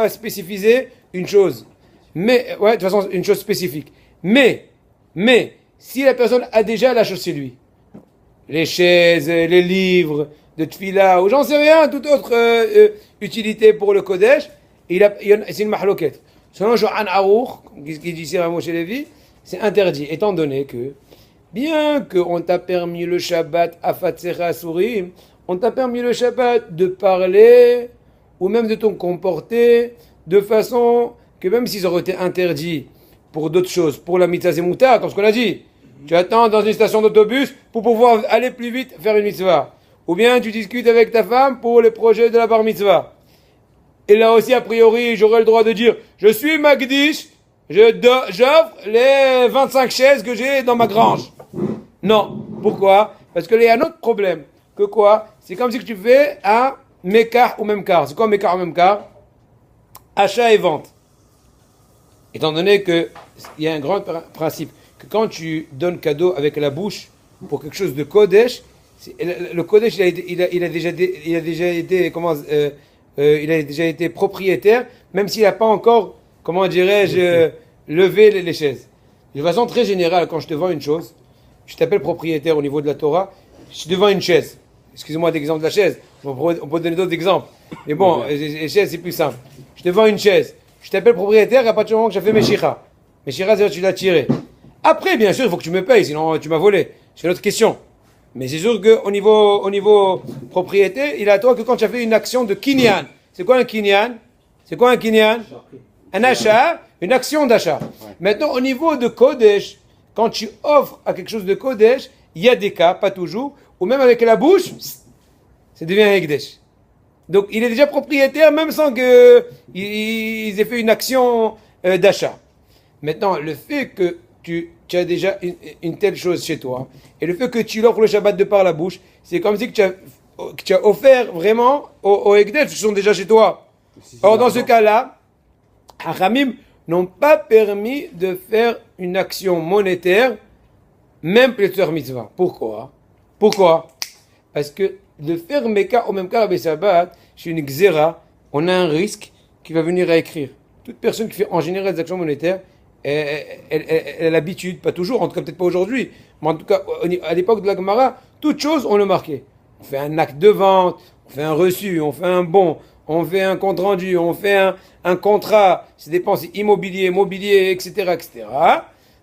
spécifié une chose. Mais, ouais, de toute façon, une chose spécifique. Mais, si la personne a déjà la chose chez lui, les chaises, les livres, de tfila, ou j'en sais rien, toute autre utilité pour le Kodesh, c'est une mahloket. Selon Johan Arour, qui dit ici à Moshe Levi, c'est interdit, étant donné que, bien qu'on t'a permis le Shabbat à Fatsecha Asurim, on t'a permis le Shabbat de parler, ou même de te comporter, de façon que même s'ils auraient été interdits pour d'autres choses, pour la mitzvah zemouta, comme ce qu'on a dit, tu attends dans une station d'autobus pour pouvoir aller plus vite faire une mitzvah. Ou bien tu discutes avec ta femme pour le projet de la bar mitzvah. Et là aussi, a priori, j'aurais le droit de dire, je suis Magdish, j'offre les 25 chaises que j'ai dans ma grange. Non. Pourquoi? Parce qu'il y a un autre problème. Que quoi? C'est comme si tu fais un Mekar ou Memkar. C'est quoi Mekar ou Memkar? Achat et vente. Étant donné qu'il y a un grand principe, que quand tu donnes cadeau avec la bouche pour quelque chose de Kodesh, le Kodesh il a déjà été propriétaire, même s'il n'a pas encore, comment dirais-je, levé les chaises. De façon très générale, quand je te vends une chose, je t'appelle propriétaire au niveau de la Torah, je te vends une chaise. Excusez-moi d'exemple de la chaise, on peut donner d'autres exemples. Mais bon, les chaises c'est plus simple. Je te vends une chaise, je t'appelle propriétaire à partir du moment que j'ai fait mes shira. Mes shira, c'est-à-dire que tu l'as tiré. Après, bien sûr, il faut que tu me payes, sinon tu m'as volé. C'est une autre question. Mais c'est sûr qu'au niveau propriété, il est à toi que quand tu as fait une action de kinyan. C'est quoi un kinyan? Un achat, une action d'achat. Ouais. Maintenant, au niveau de Kodesh, quand tu offres à quelque chose de Kodesh, il y a des cas, pas toujours, ou même avec la bouche, ça devient un Ekdesh. Donc, il est déjà propriétaire, même sans qu'ils aient fait une action d'achat. Maintenant, le fait que tu as déjà une telle chose chez toi, et le fait que tu l'offres le Shabbat de par la bouche, c'est comme si que tu as offert vraiment au Ekdesh, qui sont déjà chez toi. Or, dans ce cas-là, Hachamim n'ont pas permis de faire une action monétaire, même Pletzer Mitzvah. Pourquoi? Parce que de faire Meka au même cas avec Shabbat, c'est une xéra, on a un risque qui va venir à écrire. Toute personne qui fait en général des actions monétaires, elle a l'habitude, pas toujours, en tout cas peut-être pas aujourd'hui, mais en tout cas à l'époque de la Gemara, toutes choses on le marquait. On fait un acte de vente, on fait un reçu, on fait un bon, on fait un compte rendu, on fait un contrat, c'est dépenses immobilier, mobilier, etc., etc.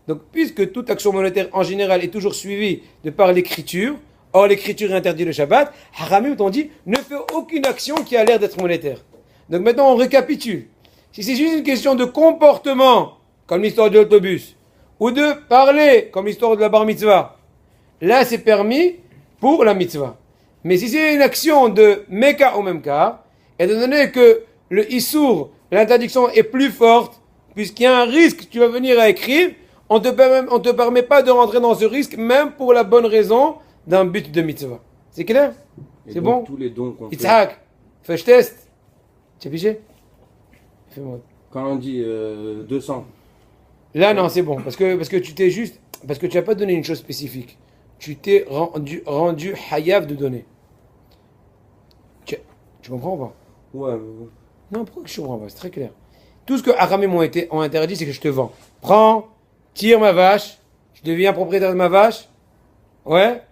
Donc puisque toute action monétaire en général est toujours suivie de par l'écriture, or l'écriture interdit le Shabbat, Haramim t'ont dit ne fais aucune action qui a l'air d'être monétaire. Donc maintenant on récapitule. Si c'est juste une question de comportement, comme l'histoire de l'autobus, ou de parler, comme l'histoire de la bar mitzvah, là c'est permis pour la mitzvah. Mais si c'est une action de Meka ou Memka, étant donné que le Issour, l'interdiction est plus forte, puisqu'il y a un risque que tu vas venir à écrire, on te permet pas de rentrer dans ce risque, même pour la bonne raison d'un but de mitzvah. C'est clair? C'est bon? Tous les dons qu'on fait. Itzhak, fais test. Tu as piché? Fais-moi. Quand on dit 200. Là, non, c'est bon. Parce que tu t'es juste. Parce que tu n'as pas donné une chose spécifique. Tu t'es rendu hayav de donner. Tu comprends ou pas? Ouais. Non, pourquoi que je comprends pas? C'est très clair. Tout ce que Haramim ont interdit, c'est que je te vends. Prends, tire ma vache. Je deviens propriétaire de ma vache. Ouais.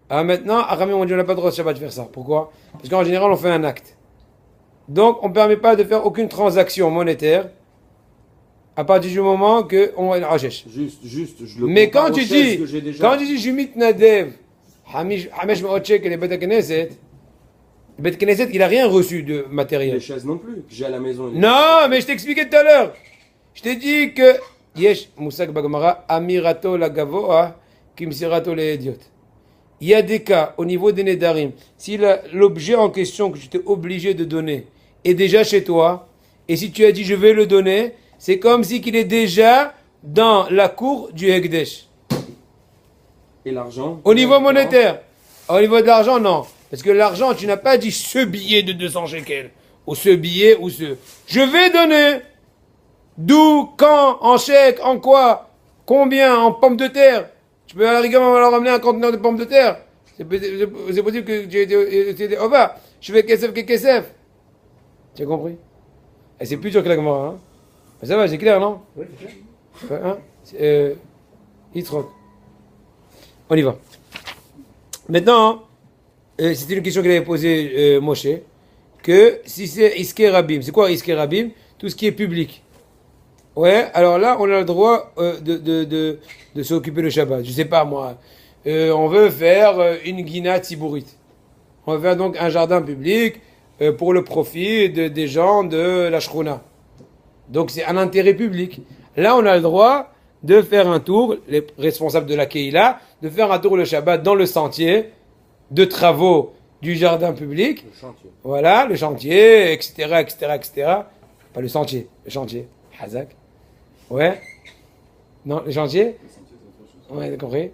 Alors maintenant, Haramim ont dit on n'a pas le droit de Shabbat de faire ça. Pourquoi? Parce qu'en général, on fait un acte. Donc, on ne permet pas de faire aucune transaction monétaire à partir du moment qu'on est Rajesh. Juste, je le Mais compare quand aux tu chaises dis, que j'ai déjà. quand tu dis, je mitnadev, Hamesh Me'otchek et les Bet Knesset, le Bet Knesset, il n'a rien reçu de Les matériel. chaises non plus, que j'ai à la maison. Non, mais je t'expliquais tout à l'heure. Je t'ai dit que, Yesh, Moussak Bagamara, Amirato la Gavoa, Kimsirato les idiots. Il y a des cas, au niveau des Nedarim, si l'objet en question que tu t'es obligé de donner est déjà chez toi, et si tu as dit je vais le donner, c'est comme si qu'il est déjà dans la cour du Hekdesh. Et l'argent. Au niveau monétaire. Au niveau de l'argent, non. Parce que l'argent, tu n'as pas dit ce billet de 200 shekels, ou ce billet, ou ce... Je vais donner. D'où, quand, en chèque, en quoi, combien, en pommes de terre. Tu peux à la rigueur leur ramener un conteneur de pommes de terre. C'est possible que tu aies été Ova. Je fais Kesef que Kesef. Tu as compris? Et c'est plus dur que la Gemara, hein? Mais ça va, c'est clair, non? Oui, c'est clair. Hein? Yitzhak. On y va. Maintenant, c'était une question qu'il avait posée Moshe, que si c'est Isker Rabim, c'est quoi Isker Rabim? Tout ce qui est public. Ouais, alors là, on a le droit de s'occuper le Shabbat. Je sais pas, moi. On veut faire une guina tibourite. On va faire donc un jardin public pour le profit des gens de la Shrona. Donc c'est un intérêt public. Là, on a le droit de faire un tour, les responsables de la Keïla, de faire un tour le Shabbat dans le sentier de travaux du jardin public. Le chantier. Voilà, le chantier, etc., etc., etc. Pas le sentier, le chantier. Hazak. Ouais. Non, le chantier. Ouais, t'as compris.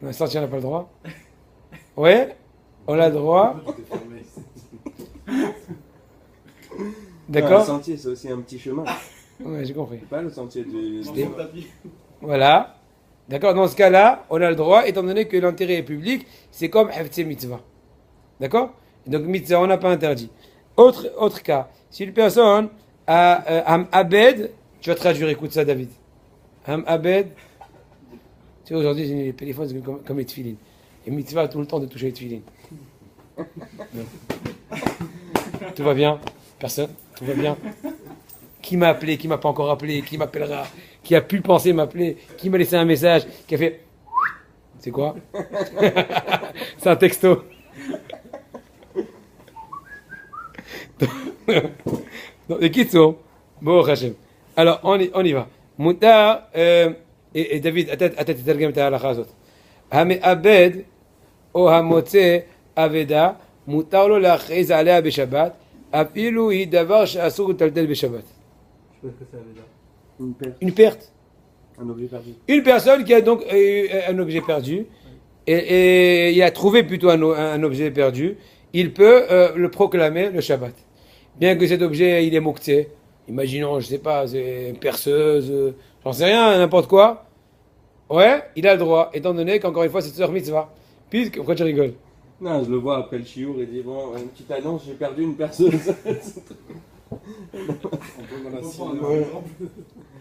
Le sentier, on n'a pas le droit. Ouais, on a le droit. D'accord. Le sentier, c'est aussi un petit chemin. Ouais, j'ai compris. Pas le sentier du. Voilà. D'accord, dans ce cas-là, on a le droit, étant donné que l'intérêt est public, c'est comme Hefte Mitzvah. D'accord? Donc, Mitzvah, on n'a pas interdit. Autre cas, si une personne a Ham Abed, tu vas traduire, écoute ça, David. Ham Abed, tu sais, aujourd'hui, les téléphones, c'est comme les tefilines. Et Mitzvah a tout le temps de toucher les tefilines. Tout va bien? Personne? Tout va bien? Qui m'a appelé, qui m'a pas encore appelé, qui m'appellera, qui a pu penser m'appeler, qui m'a laissé un message, qui a fait... C'est quoi? C'est un texto. Donc, Kitso, bon Hachem. Alors, on y va. Moutar, et David, attends, תתרגם את ההלכה הזאת. המעבד או המוצא אבדה, מותר לו להכריז עליה בשבת, אפילו היא דבר שאסור לטלטל בשבת. Je sais pas ce que ça veut dire. Une perte. Une perte. Un objet perdu. Une personne qui a donc eu un objet perdu, et il a trouvé plutôt un objet perdu, il peut le proclamer le Shabbat. Bien que cet objet, il est moktsé. Imaginons, je sais pas, c'est une perceuse, j'en sais rien, n'importe quoi. Ouais, il a le droit, étant donné qu'encore une fois, c'est sœur mitzvah. Puisque, pourquoi tu rigoles? Non, je le vois après le chiour et dit bon, une petite annonce, j'ai perdu une perceuse.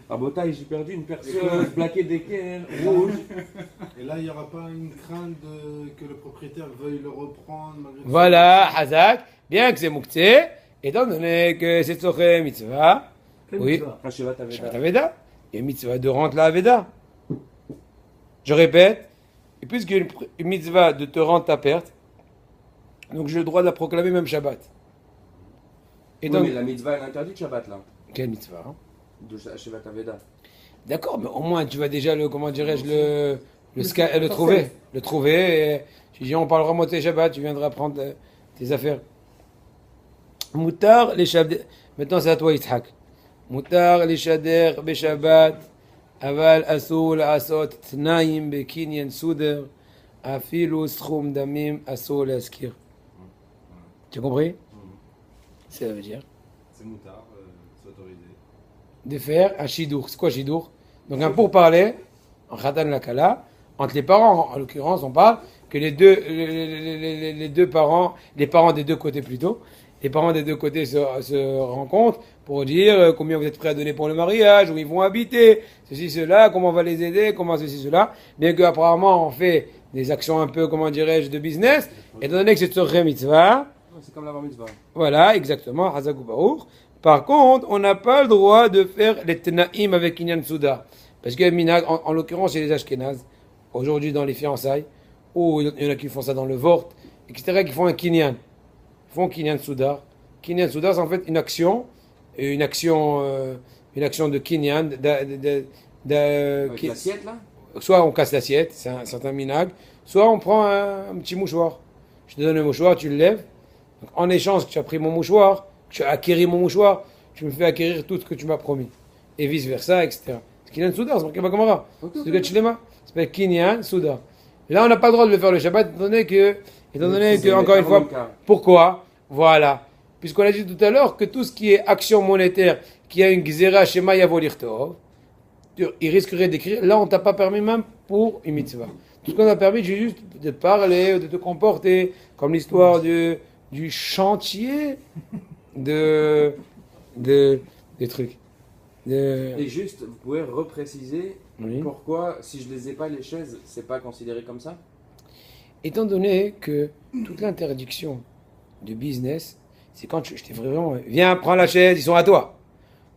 À Botaï, j'ai perdu une personne, plaqué d'équerre, rouge. Et là, il n'y aura pas une crainte que le propriétaire veuille le reprendre malgré tout. Voilà, Hazak, bien que c'est Mouktsé, étant donné que c'est Tzoché Mitzvah, oui, Shivat Shivat Aveda, il y a une mitzvah de rendre la Aveda. Je répète, et puisqu'il y a une mitzvah de te rendre ta perte, donc j'ai le droit de la proclamer même Shabbat. Et Oui, donc, mais la mitzvah elle interdit de Shabbat là, quelle mitzvah hein? de Shivat Aveda. D'accord, mais au moins tu vas déjà le, comment dirais-je, le trouver. Le trouver, et tu dis on parlera moté Shabbat, tu viendras prendre tes affaires. Moutar, les Shabbat, maintenant c'est à toi Yitzhak. Moutar, les Shader, Beshabbat, Aval, Asoul, Asot, Tnaim, Bekinyan, Souder, Afilu, Stroum, Damim, Asoul, Askir. Tu as compris? Ça veut dire C'est moutard, c'est autorisé. de faire un shidour. C'est quoi shidour? Donc un pourparler, en khatan lakala, entre les parents, en l'occurrence, on parle que les deux parents, les parents des deux côtés plutôt, les parents des deux côtés se rencontrent pour dire combien vous êtes prêts à donner pour le mariage, où ils vont habiter, ceci, cela, comment on va les aider, comment ceci, cela. Bien qu'apparemment on fait des actions un peu, comment dirais-je, de business, étant donné que c'est Tzorche Mitzvah. C'est comme la bar mitzvah. Voilà, exactement, Hazak ou Baruch. Par contre, on n'a pas le droit de faire les Tenaïm avec Inyan Souda. Parce que Minag, en l'occurrence, c'est les Ashkénazes, aujourd'hui dans les fiançailles, ou il y en a qui font ça dans le Vort, etc., qui font un Kinyan. Ils font Kinyan Souda. Kinyan Souda, c'est en fait une action de Kinyan. Avec l'assiette là. Soit on casse l'assiette, c'est un certain Minag, soit on prend un petit mouchoir. Je te donne le mouchoir, tu le lèves. Donc, en échange, que tu as pris mon mouchoir, que tu as acquéri mon mouchoir, tu me fais acquérir tout ce que tu m'as promis. Et vice versa, etc. C'est Kinyan Souda, c'est marqué Bakamara. C'est le Gachlema. Ça s'appelle Kinyan Souda. Là, on n'a pas le droit de le faire le Shabbat, étant donné que encore une fois, pourquoi? Voilà. Puisqu'on a dit tout à l'heure que tout ce qui est action monétaire, qui a une Gzera Shema Yavolirtov, il risquerait d'écrire. Là, on t'a pas permis même pour une mitzvah. Tout ce qu'on a permis, c'est juste de parler, de te comporter, comme l'histoire du chantier des trucs. Et juste, vous pouvez repréciser Oui. pourquoi, si je les ai pas les chaises, c'est pas considéré comme ça? Étant donné que toute l'interdiction de business, c'est quand je t'ai vraiment, viens, prends la chaise, ils sont à toi.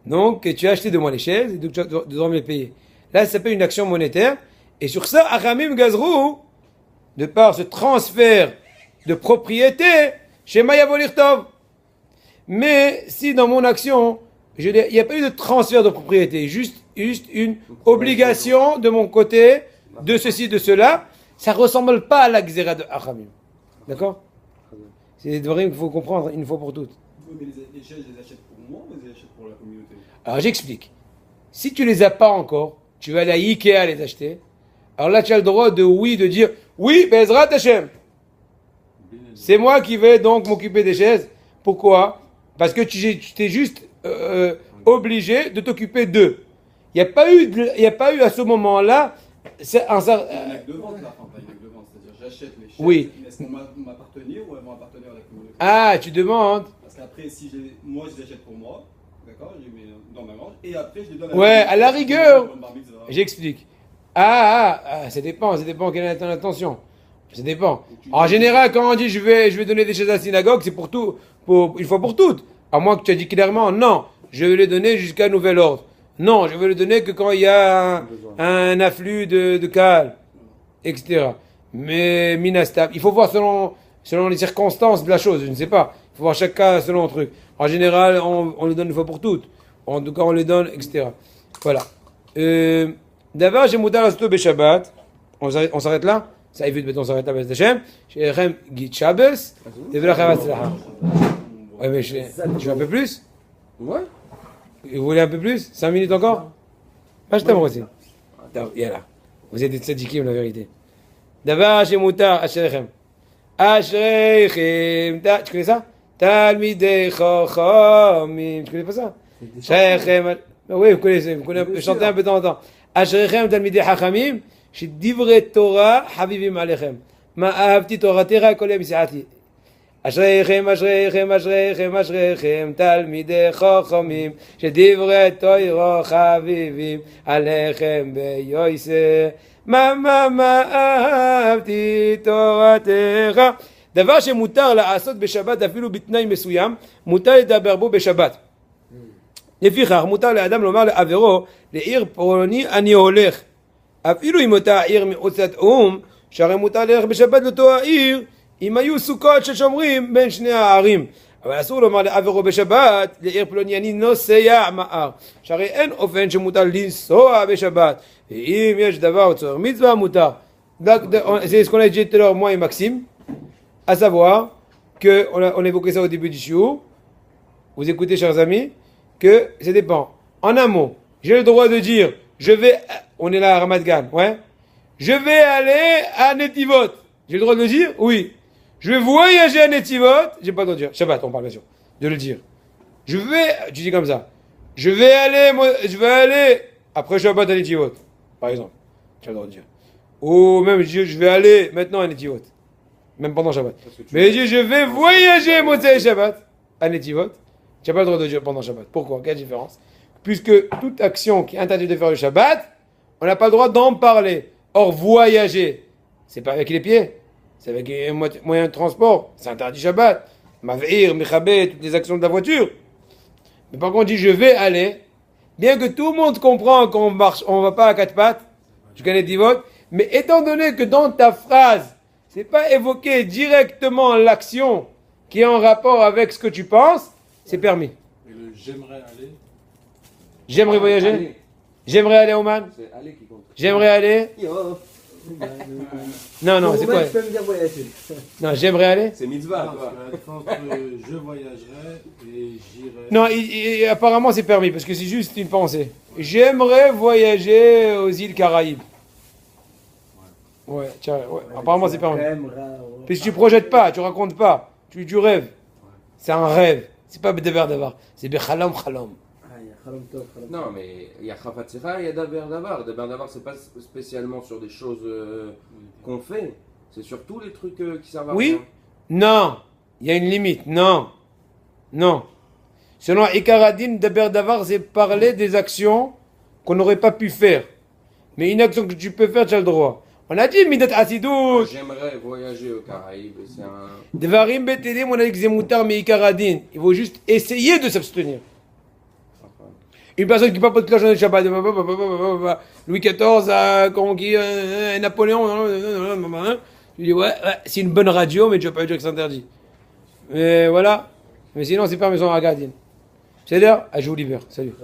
Donc, tu as acheté de moi les chaises, et donc tu dois me les payer. Là, ça s'appelle une action monétaire, et sur ça, Achamim Gazrou, de par ce transfert de propriété, chez Maya Volirtov. Mais si dans mon action, il n'y a pas eu de transfert de propriété, juste une obligation de mon côté, de ceci, de cela, ça ne ressemble pas à la Xéra de Achamim. D'accord? C'est des dvarim qu'il faut comprendre une fois pour toutes. Oui, mais les chaises, je les achète pour moi ou je les achète pour la communauté? Alors j'explique. Si tu les as pas encore, tu vas aller à Ikea les acheter. Alors là, tu as le droit de dire oui, Bezrat Hashem. C'est moi qui vais donc m'occuper des chaises. Pourquoi? Parce que tu t'es juste obligé de t'occuper d'eux. Il n'y a pas eu à ce moment-là. Il y a une acte de vente là, enfin pas une acte de vente, c'est-à-dire j'achète les chaises, Oui. mais est-ce qu'elles vont m'appartenir ou elles vont appartenir à la communauté? Ah, tu demandes. Parce qu'après, si moi je les achète pour moi, d'accord, je les mets dans ma manche, et après je les donne à Ouais, à la rigueur. pour le bar mitzvah. J'explique. Ça dépend quelle est ton intention. Ça dépend. En général, quand on dit je vais donner des chaises à la synagogue, c'est pour tout, une fois pour toutes. À moins que tu aies dit clairement, non, je vais les donner jusqu'à nouvel ordre. Non, je vais les donner que quand il y a un afflux de Kaal, etc. Mais Minastab, il faut voir selon les circonstances de la chose, je ne sais pas. Il faut voir chaque cas selon le truc. En général, on les donne une fois pour toutes. En tout cas, on les donne, etc. Voilà. D'abord, j'ai Moutar Asto Beshabbat. On s'arrête là? Ça évite, on s'arrête là, Bez Hashem. J'ai Rem Git Shabbos. Devra Chavatzlaha. Ouais, mais je veux un peu plus? Ouais. Vous voulez un peu plus? 5 minutes encore? Pas je t'aime aussi. Yalla. Vous êtes des tzadikim, la vérité. D'abord, j'ai Moutar Asherechem. Asherechem. Tu connais ça? Talmidei Chochamim. Tu connais pas ça? Asherechem. Oui, vous connaissez chanter un peu de temps en temps. Asherechem Talmidei Chachamim. שדברי תורה חביבים עליכם. מה אהבתי תורתך כל יום מסעתי. אשריכם, אשריכם, אשריכם, אשריכם, תלמידי חכמים, שדברי תורה חביבים, עליכם ביועסה, מה אהבתי תורתך. דבר שמותר לעשות בשבת אפילו בתנאי מסוים, מותר לדבר בו בשבת. לפיכך מותר לאדם לומר לעברו, לעיר פלוני אני הולך. אפילו אם אותה העיר מעוצת אום, שהרי מותר ללכת בשבת לאותו העיר, אם היו סוכות ששומרים בין שני הערים. אבל אסור לומר לעברו בשבת, לעיר פלוני אני נוסע מהר. שהרי אין אופן שמותר לנסוע בשבת. ואם יש דבר צורך מצווה, מותר. C'est ce qu'on a dit tout à l'heure, moi et Maxime, à savoir qu'on évoquait ça au début du shiur. Vous écoutez, chers amis, que ça dépend. En un mot, j'ai le droit de dire, on est là à Ramat Gan, ouais. Je vais aller à Netivot. J'ai le droit de le dire? Oui. Je vais voyager à Netivot. J'ai pas le droit de dire. Shabbat, on parle bien sûr. De le dire. Tu dis comme ça. Je vais aller après Shabbat à Netivot. Par exemple. Tu as le droit de dire. Ou même, je vais aller maintenant à Netivot. Même pendant Shabbat. Mais je vais voyager Motzei Shabbat à Netivot. Tu n'as pas le droit de dire pendant Shabbat. Pourquoi? Quelle différence? Puisque toute action qui est interdite de faire le Shabbat, on n'a pas le droit d'en parler. Or, voyager, c'est pas avec les pieds, c'est avec un moyen de transport, c'est interdit Shabbat. Mavir, Mechabé, toutes les actions de la voiture. Mais par contre, on dit je vais aller, bien que tout le monde comprend qu'on marche, on va pas à quatre pattes, tu connais Divot, mais étant donné que dans ta phrase, c'est pas évoqué directement l'action qui est en rapport avec ce que tu penses, c'est permis. Et le j'aimerais aller. J'aimerais voyager. Aller. J'aimerais aller au Man. C'est aller qui compte. J'aimerais aller. Non, c'est quoi? Tu peux me dire voyager. Non, j'aimerais aller. C'est mitzvah. Non, quoi. parce que la différence entre je voyagerai et j'irai. Non, apparemment c'est permis parce que c'est juste une pensée. J'aimerais voyager aux îles Caraïbes. Ouais, tiens, ouais. Apparemment c'est permis. Puisque tu projettes pas, tu racontes pas, tu rêves. C'est un rêve. C'est pas Bedever Davar, c'est Bechalam Chalam. Non, mais il y a Chafatzecha et il y a Daber Davar. Daber Davar, c'est pas spécialement sur des choses qu'on fait, c'est sur tous les trucs qui servent à rien. Oui? Non, il y a une limite. Non. Selon Ikaradin, Daber Davar, c'est parler des actions qu'on n'aurait pas pu faire. Mais une action que tu peux faire, tu as le droit. On a dit Midat Asidut. J'aimerais voyager aux Caraïbes. C'est un... Devarim Betedim, on a dit que c'est Moutar, mais Ikaradin. Il faut juste essayer de s'abstenir. Une personne qui papote la journée de Shabbat, Louis XIV a conquis Napoléon, je dis ouais, c'est une bonne radio, mais tu vas pas dire que c'est interdit. Mais voilà, mais sinon c'est pas maison à Gardine. C'est l'heure, à jouer l'hiver. Salut.